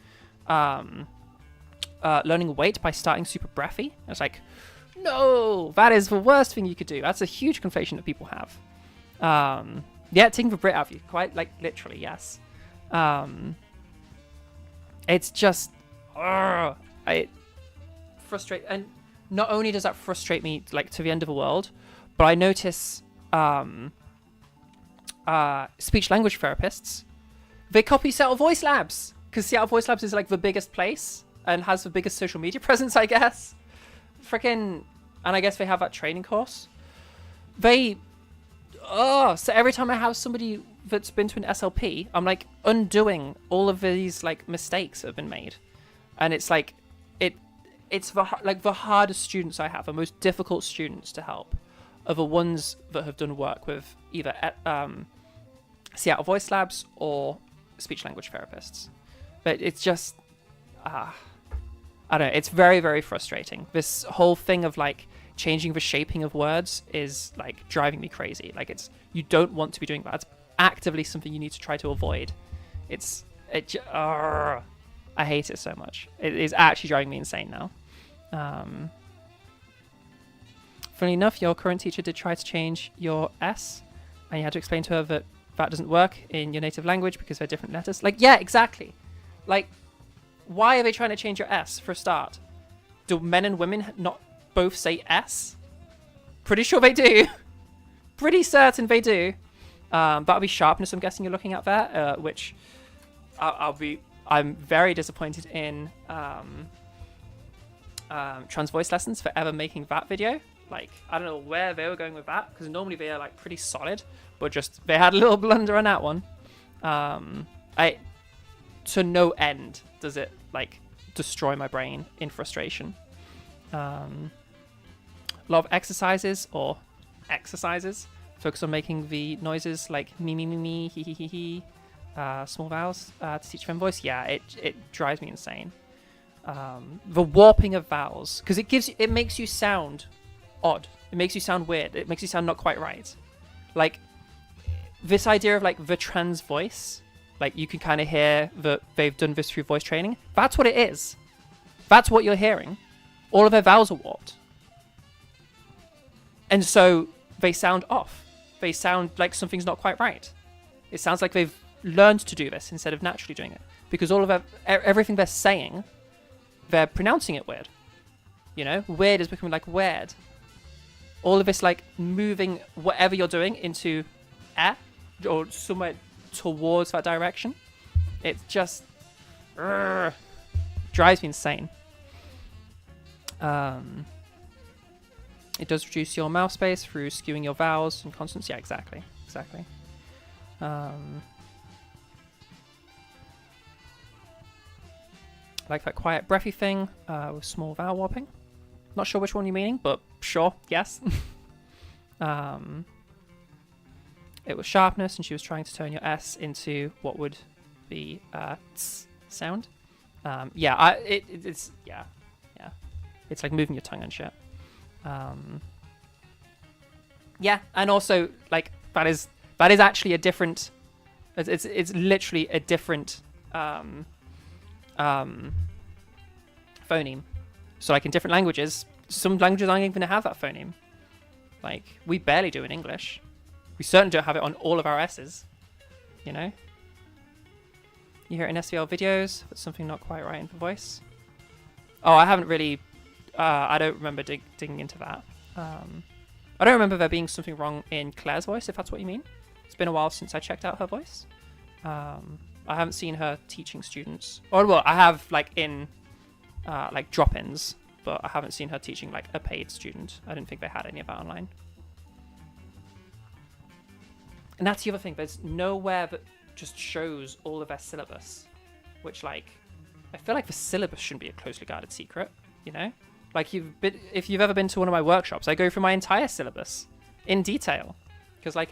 weight by starting super breathy. It's like, no, that is the worst thing you could do. That's a huge conflation that people have. Yeah, taking the Brit out of you. Quite, like, literally, yes. It's just... it frustrates... And not only does that frustrate me, like, to the end of the world, but I notice speech-language therapists, they copy Seattle Voice Labs. Because Seattle Voice Labs is, like, the biggest place and has the biggest social media presence, I guess. Freaking... And I guess they have that training course. They... Oh, so every time I have somebody that's been to an SLP, I'm like undoing all of these like mistakes that have been made, and it's like it's the hardest students I have, the most difficult students to help, are the ones that have done work with either Seattle Voice Labs or speech language therapists. But it's just I don't know. It's very, very frustrating. This whole thing of like changing the shaping of words is like driving me crazy. Like, you don't want to be doing that. It's actively something you need to try to avoid. I hate it so much. It is actually driving me insane now. Funnily enough, your current teacher did try to change your S. and you had to explain to her that that doesn't work in your native language because they're different letters. Like, yeah, exactly. Like, why are they trying to change your S for a start? Do men and women not both say S? Pretty sure they do. Pretty certain they do. That'll be sharpness, I'm guessing you're looking at there, which I'm very disappointed in trans voice lessons for ever making that video. Like, I don't know where they were going with that, because normally they are like pretty solid, but just they had a little blunder on that one. To no end does it like destroy my brain in frustration. A lot of exercises focus on making the noises like me me me me he he he he small vowels to teach them voice. Yeah, it drives me insane. The warping of vowels, because it makes you sound odd. It makes you sound weird. It makes you sound not quite right. Like this idea of like the trans voice, like you can kind of hear that they've done this through voice training. That's what it is. That's what you're hearing. All of their vowels are warped. And so they sound off. They sound like something's not quite right. It sounds like they've learned to do this instead of naturally doing it. Because all of everything they're saying, they're pronouncing it weird. You know? Weird is becoming like weird. All of this like moving whatever you're doing into air or somewhere towards that direction. It just drives me insane. It does reduce your mouth space through skewing your vowels and consonants. Yeah, exactly. Like that quiet breathy thing with small vowel warping. Not sure which one you're meaning, but sure, yes. It was sharpness, and she was trying to turn your S into what would be ts sound. It's it's like moving your tongue and shit. Yeah, and also like that is actually a different. It's literally a different phoneme. So like in different languages, some languages aren't even going to have that phoneme. Like we barely do in English. We certainly don't have it on all of our S's. You know. You hear it in SVL videos, but something not quite right in the voice. Oh, I haven't really. I don't remember digging into that. I don't remember there being something wrong in Claire's voice, if that's what you mean. It's been a while since I checked out her voice. I haven't seen her teaching students. Or, well, I have, like, in, like, drop-ins, but I haven't seen her teaching, like, a paid student. I didn't think they had any of that online. And that's the other thing. There's nowhere that just shows all of their syllabus, which, like, I feel like the syllabus shouldn't be a closely guarded secret, you know? Like, if you've ever been to one of my workshops, I go through my entire syllabus in detail. Because, like,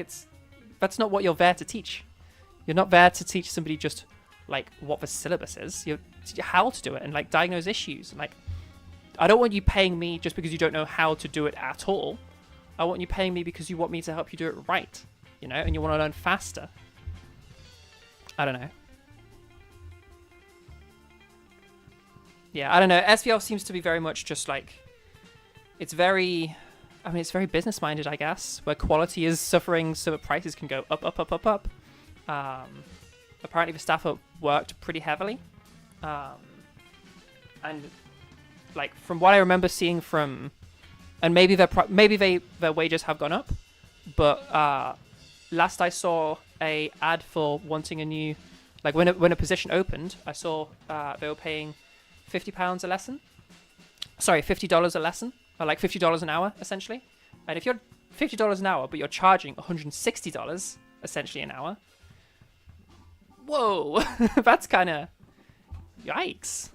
that's not what you're there to teach. You're not there to teach somebody just, like, what the syllabus is. You're how to do it and, like, diagnose issues. And, like, I don't want you paying me just because you don't know how to do it at all. I want you paying me because you want me to help you do it right, you know? And you want to learn faster. I don't know. Yeah, I don't know. SVL seems to be very much just like, it's very business-minded, I guess, where quality is suffering so that prices can go up, up, up, up, up. Apparently the staff have worked pretty heavily. And, like, from what I remember seeing from, and maybe their wages have gone up, but last I saw a ad for wanting a new, like, when a position opened, I saw they were paying £50 a lesson. Sorry, $50 a lesson, or like $50 an hour, essentially. And if you're $50 an hour, but you're charging $160 essentially an hour, whoa, that's kind of yikes.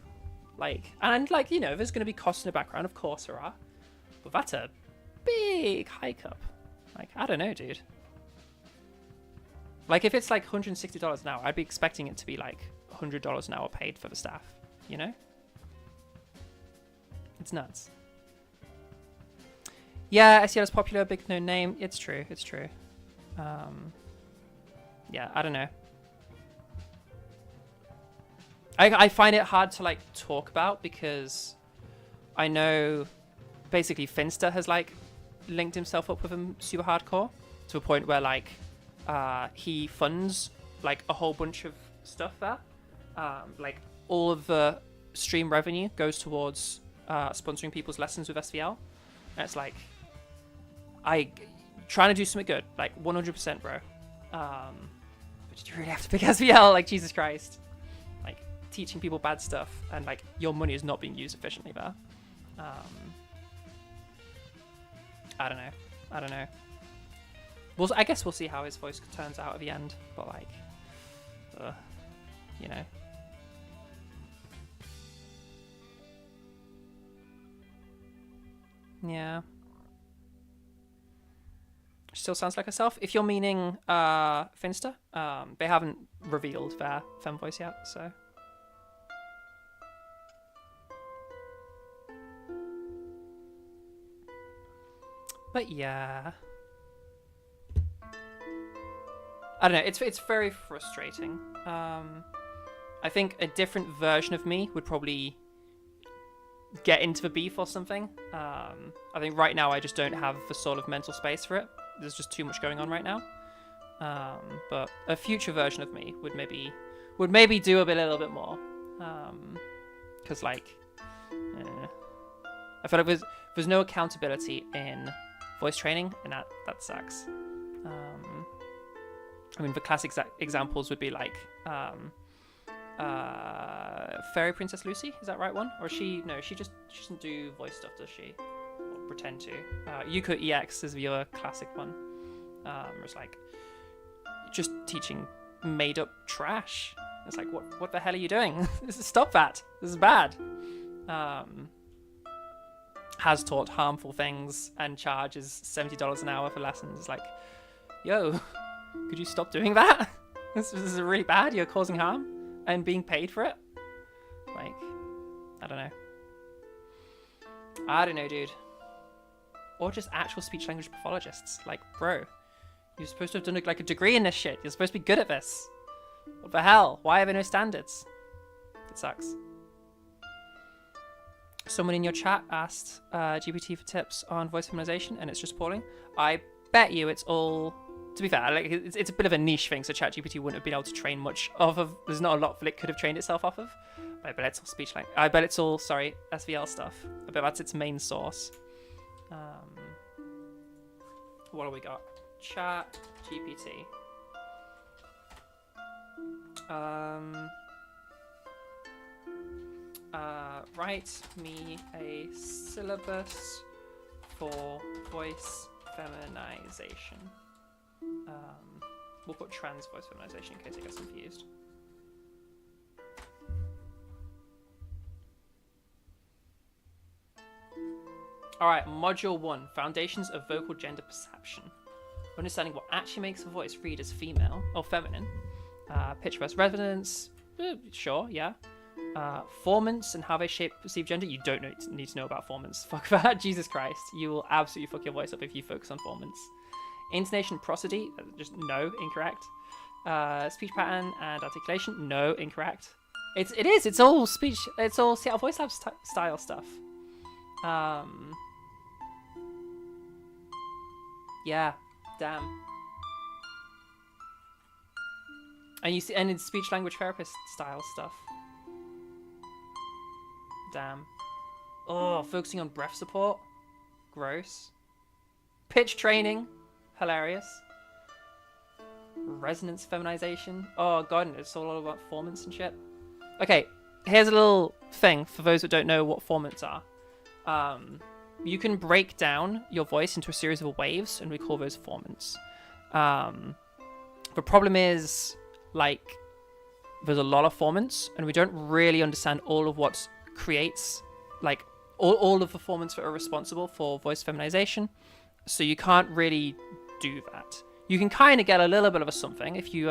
Like, and like, you know, there's going to be costs in the background, of course there are, but that's a big hike up. Like, I don't know, dude. Like, if it's like $160 an hour, I'd be expecting it to be like $100 an hour paid for the staff, you know? It's nuts. Yeah, SEL is popular, big known name. It's true. Yeah, I don't know. I find it hard to like talk about because I know basically Finster has like linked himself up with him super hardcore to a point where like he funds like a whole bunch of stuff there. Like all of the stream revenue goes towards sponsoring people's lessons with SVL. And it's like, trying to do something good, like 100%, bro. But you really have to pick SVL, like Jesus Christ. Like teaching people bad stuff, and like your money is not being used efficiently there. I don't know. Well, I guess we'll see how his voice turns out at the end, but like, you know. Yeah. Still sounds like herself. If you're meaning Finster, they haven't revealed their femme voice yet, so. But yeah. I don't know, it's very frustrating. I think a different version of me would probably get into the beef or something. I think right now I just don't have the sort of mental space for it. There's just too much going on right now. But a future version of me would maybe do a little bit more. Because like, I feel like there's no accountability in voice training, and that sucks. I mean, the classic examples would be like Fairy Princess Lucy. Is that right one? Or she doesn't do voice stuff, does she? Or pretend to. Yuko EX is the other classic one. It's like just teaching made up trash. It's like, what the hell are you doing? Stop that. This is bad. Has taught harmful things and charges $70 an hour for lessons. It's like, yo, could you stop doing that? This is really bad. You're causing harm and being paid for it. Like, I don't know, dude. Or just actual speech language pathologists. Like, bro, you're supposed to have done like a degree in this shit. You're supposed to be good at this. What the hell? Why are there no standards? It sucks. Someone in your chat asked GPT for tips on voice feminization, and it's just appalling. I bet you it's all... To be fair, like it's a bit of a niche thing, so ChatGPT wouldn't have been able to train much off of. There's not a lot that it could have trained itself off of. But I bet it's all speech language. I bet it's all, SVL stuff. I bet that's its main source. What do we got? ChatGPT. Write me a syllabus for voice feminization. We'll put trans voice feminization in case it gets confused. Alright, Module 1, Foundations of Vocal Gender Perception. Understanding what actually makes a voice read as female or feminine. Pitch versus resonance, sure, yeah. Formants and how they shape perceived gender. You don't need to know about formants. Fuck that, Jesus Christ. You will absolutely fuck your voice up if you focus on formants. Intonation, prosody, just no, incorrect. Speech pattern and articulation, no, incorrect. It's all speech, it's all Seattle Voice Lab style stuff. Yeah, damn. And you see, and it's speech language therapist style stuff. Damn. Oh, focusing on breath support, gross. Pitch training, hilarious. Resonance feminization. Oh god, it's all about formants and shit. Okay, here's a little thing for those that don't know what formants are. You can break down your voice into a series of waves, and we call those formants. The problem is, like, there's a lot of formants, and we don't really understand all of what creates, like, all of the formants that are responsible for voice feminization. So you can't really do that. You can kind of get a little bit of a something if you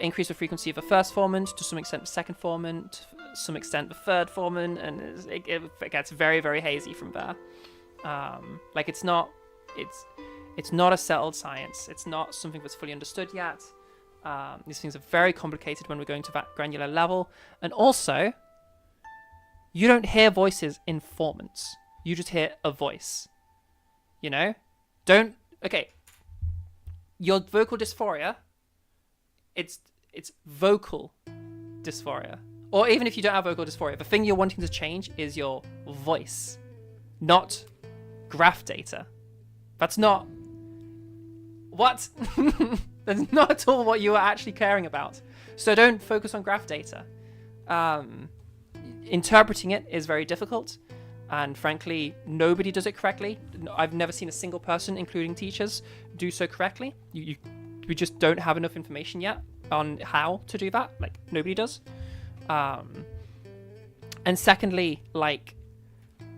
increase the frequency of the first formant, to some extent the second formant, to some extent the third formant, and it gets very, very hazy from there. Like it's not a settled science. It's not something that's fully understood yet. These things are very complicated when we're going to that granular level, and also you don't hear voices in formants. You just hear a voice. You know? Okay. your vocal dysphoria, it's vocal dysphoria. Or even if you don't have vocal dysphoria, the thing you're wanting to change is your voice, not graph data. That's not... What? That's not at all what you are actually caring about. So don't focus on graph data. Interpreting it is very difficult. And frankly, nobody does it correctly. I've never seen a single person, including teachers, do so correctly. We just don't have enough information yet on how to do that. Like, nobody does. And secondly, like,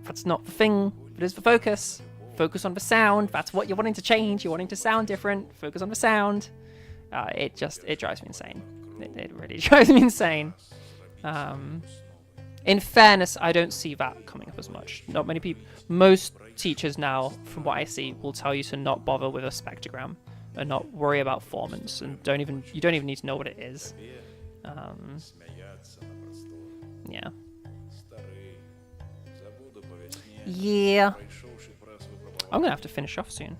that's not the thing. It is the focus. Focus on the sound. That's what you're wanting to change. You're wanting to sound different. Focus on the sound. It drives me insane. It really drives me insane. In fairness, I don't see that coming up as much. Not many people. Most teachers now, from what I see, will tell you to not bother with a spectrogram and not worry about formants, and you don't even need to know what it is. Yeah. Yeah. I'm gonna have to finish off soon.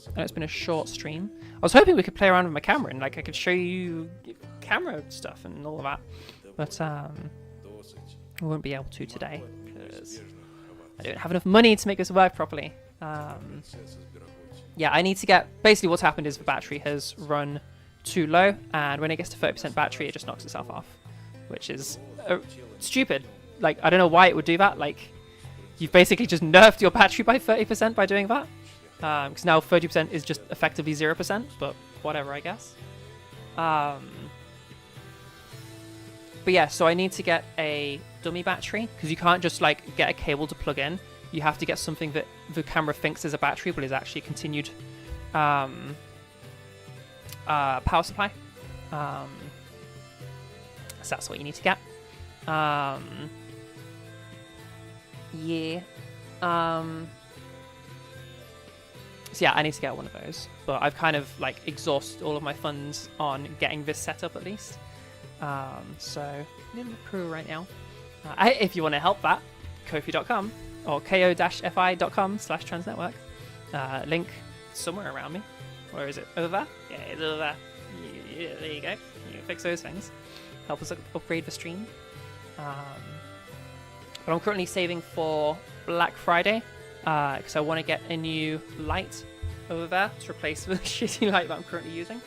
I know it's been a short stream. I was hoping we could play around with my camera and like I could show you camera stuff and all of that, but we won't be able to today because I don't have enough money to make this work properly. Yeah, I need to get... Basically what's happened is the battery has run too low, and when it gets to 30% battery, it just knocks itself off, which is stupid. Like, I don't know why it would do that. Like, you've basically just nerfed your battery by 30% by doing that. Because now 30% is just effectively 0%, but whatever, I guess. But yeah, so I need to get a dummy battery, because you can't just like get a cable to plug in. You have to get something that the camera thinks is a battery, but is actually a continued power supply. So that's what you need to get. Yeah. So yeah, I need to get one of those. But I've kind of like exhausted all of my funds on getting this set up at least. So I'm in the crew right now. If you want to help that, Ko-fi.com or ko-fi.com/transnetwork. Link somewhere around me. Where is it? Over there? Yeah, it's over there. Yeah, there you go. You can fix those things. Help us upgrade the stream. But I'm currently saving for Black Friday because I want to get a new light over there to replace the shitty light that I'm currently using.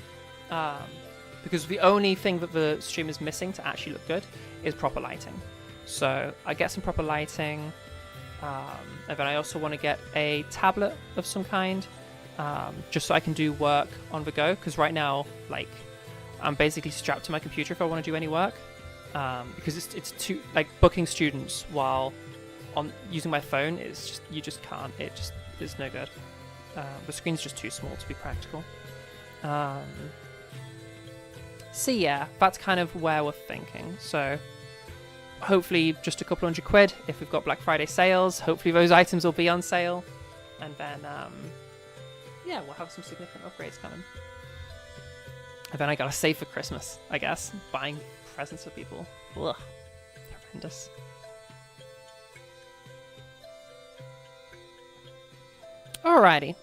Because the only thing that the stream is missing to actually look good is proper lighting. So I get some proper lighting, and then I also want to get a tablet of some kind, just so I can do work on the go. Because right now, like, I'm basically strapped to my computer if I want to do any work. Because it's too, like, booking students while on using my phone is just, you just can't. It just is no good. The screen's just too small to be practical. So yeah, that's kind of where we're thinking. So hopefully just a couple £100 if we've got Black Friday sales. Hopefully those items will be on sale, and then yeah, we'll have some significant upgrades coming. And then I gotta save for Christmas, I guess, buying presents for people. Ugh, horrendous. Alrighty.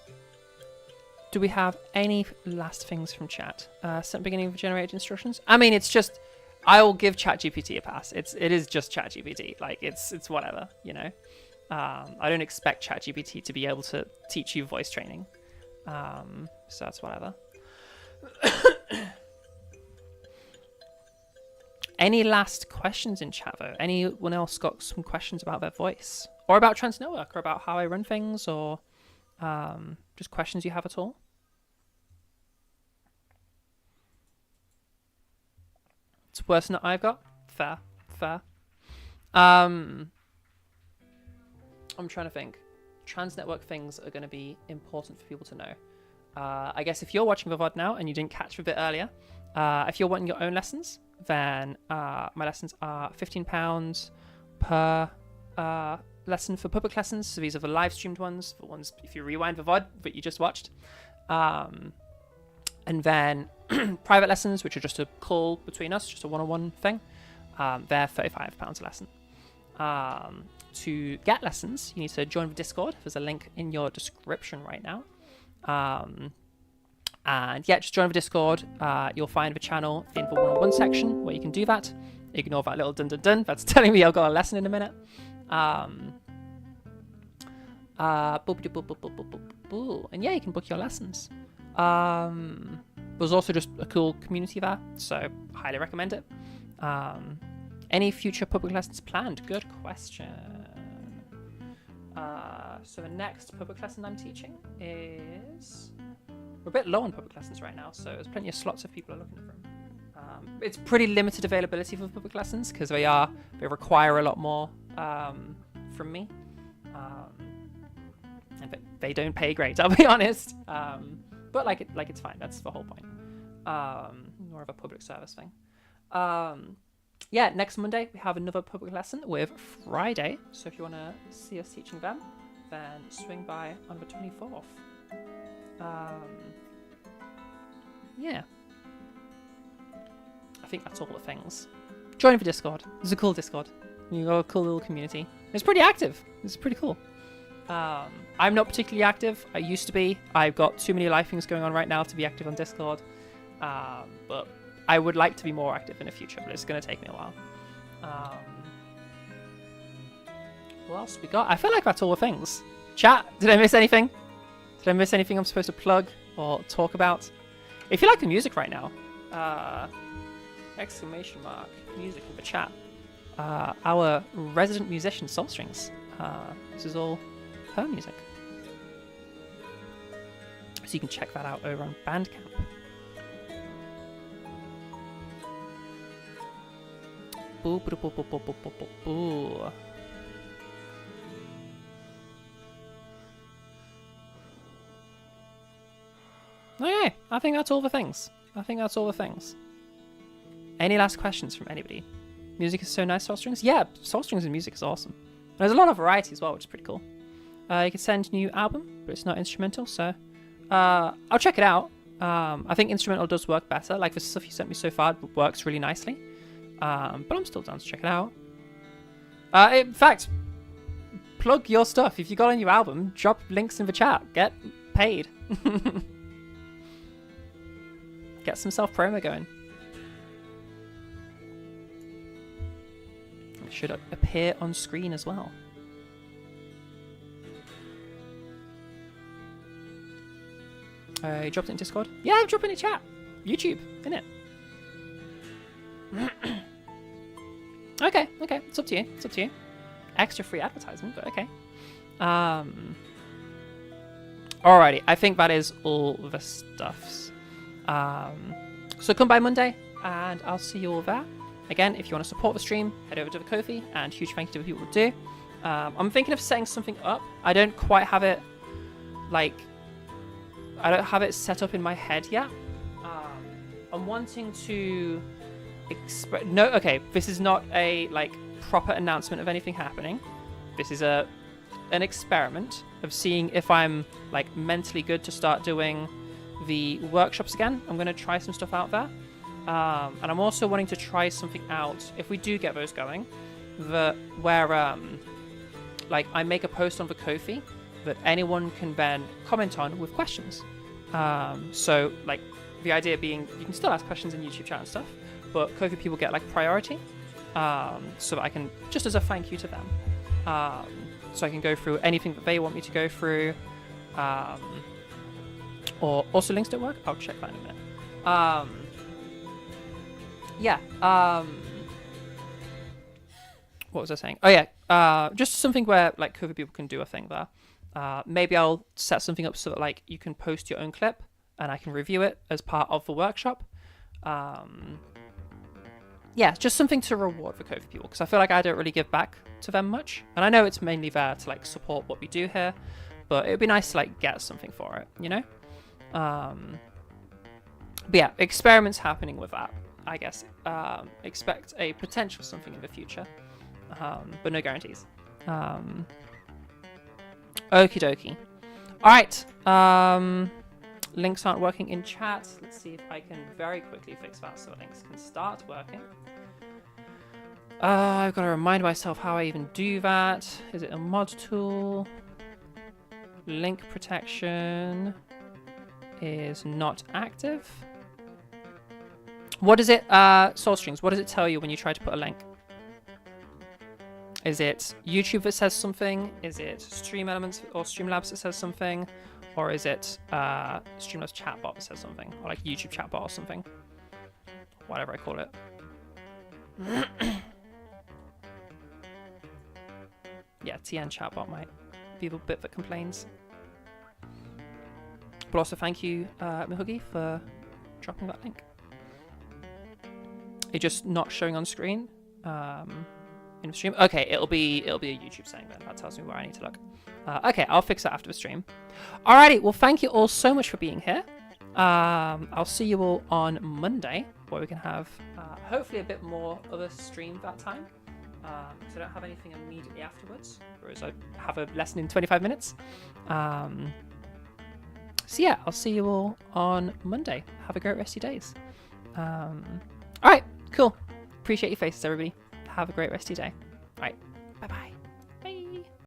Do we have any last things from chat? Set beginning of generated instructions. I mean, it's just, I will give ChatGPT a pass. It is just ChatGPT. Like, it's whatever, you know. I don't expect ChatGPT to be able to teach you voice training. So that's whatever. Any last questions in chat though? Anyone else got some questions about their voice, or about Transnetwork, or about how I run things, or just questions you have at all? It's worse than I've got. Fair. I'm trying to think. Transnetwork things are going to be important for people to know. I guess if you're watching the VOD now and you didn't catch a bit earlier, if you're wanting your own lessons, then my lessons are £15 per lesson for public lessons. So these are the live streamed ones, the ones if you rewind the VOD that you just watched. And then private lessons, which are just a call between us, just a one-on-one thing, they're £35 a lesson. To get lessons, you need to join the Discord. There's a link in your description right now. And yeah, just join the Discord. You'll find the channel in the one-on-one section where you can do that. Ignore that little dun dun dun. That's telling me I've got a lesson in a minute. And yeah, you can book your lessons. There's also just a cool community there, so highly recommend it. Any future public lessons planned? Good question. So the next public lesson I'm teaching is... We're a bit low on public lessons right now, so there's plenty of slots if people are looking for them. It's pretty limited availability for public lessons because they require a lot more from me. And they don't pay great, I'll be honest. But it's fine. That's the whole point. More of a public service thing. Yeah, next Monday we have another public lesson with Friday. So if you want to see us teaching them, then swing by on the 24th. Yeah. I think that's all the things. Join the Discord. It's a cool Discord. You've got a cool little community. It's pretty active. It's pretty cool. I'm not particularly active. I used to be. I've got too many life things going on right now to be active on Discord. But I would like to be more active in the future, but it's going to take me a while. What else we got? I feel like that's all the things. Chat, did I miss anything? Did I miss anything I'm supposed to plug or talk about? If you like the music right now, exclamation mark, music in the chat. Our resident musician, Soulstrings. This is all her music. So you can check that out over on Bandcamp. Boo, boo, boo, boo, boo, boo, boo, boo, boo. Okay, I think that's all the things. Any last questions from anybody? Music is so nice, Soulstrings. Yeah, Soulstrings and music is awesome. There's a lot of variety as well, which is pretty cool. You can send new album, but it's not instrumental, so I'll check it out. I think instrumental does work better. Like the stuff you sent me so far works really nicely. But I'm still down to check it out. In fact, plug your stuff. If you got a new album, drop links in the chat. Get paid. Get some self-promo going. It should appear on screen as well. You dropped it in Discord? Yeah, I've dropped it in chat. YouTube, innit? Okay, it's up to you. Extra free advertisement, but okay. Alrighty, I think that is all the stuffs. So come by Monday, and I'll see you all there. Again, if you want to support the stream, head over to the Ko-fi, and huge thank you to the people who do. I'm thinking of setting something up. I don't quite have it, I don't have it set up in my head yet. I'm wanting to this is not a proper announcement of anything happening. This is an experiment of seeing if I'm mentally good to start doing the workshops again. I'm going to try some stuff out there. And I'm also wanting to try something out, if we do get those going, where I make a post on the Ko-fi that anyone can then comment on with questions. So the idea being you can still ask questions in YouTube chat and stuff, but Ko-fi people get priority, so that I can, just as a thank you to them, so I can go through anything that they want me to go through, or also links don't work. I'll check that in a minute. What was I saying? Oh yeah, just something where Ko-fi people can do a thing there. Maybe I'll set something up so that you can post your own clip and I can review it as part of the workshop. Yeah, just something to reward the Ko-fi people, because I feel like I don't really give back to them much. And I know it's mainly there to support what we do here, but it would be nice to get something for it, you know? But yeah, experiments happening with that, I guess. Expect a potential something in the future, but no guarantees. Okie dokie. Alright, links aren't working in chat. Let's see if I can very quickly fix that so links can start working. I've got to remind myself how I even do that. Is it a mod tool? Link protection. is not active. What is it, Soul Streams, what does it tell you when you try to put a link? Is it YouTube that says something? Is it Stream Elements or Streamlabs that says something? Or is it Streamlabs chatbot that says something? Or like YouTube chatbot or something? Whatever I call it. Yeah, TN chatbot might be the bit that complains. But also thank you, Mihugi, for dropping that link. It's just not showing on screen in the stream. Okay, it'll be a YouTube saying then. That tells me where I need to look. Okay, I'll fix that after the stream. Alrighty, well thank you all so much for being here. I'll see you all on Monday, where we can have hopefully a bit more of a stream that time. Because I don't have anything immediately afterwards, whereas I have a lesson in 25 minutes. So yeah, I'll see you all on Monday. Have a great rest of your days. Alright, cool. Appreciate your faces, everybody. Have a great rest of your day. Alright.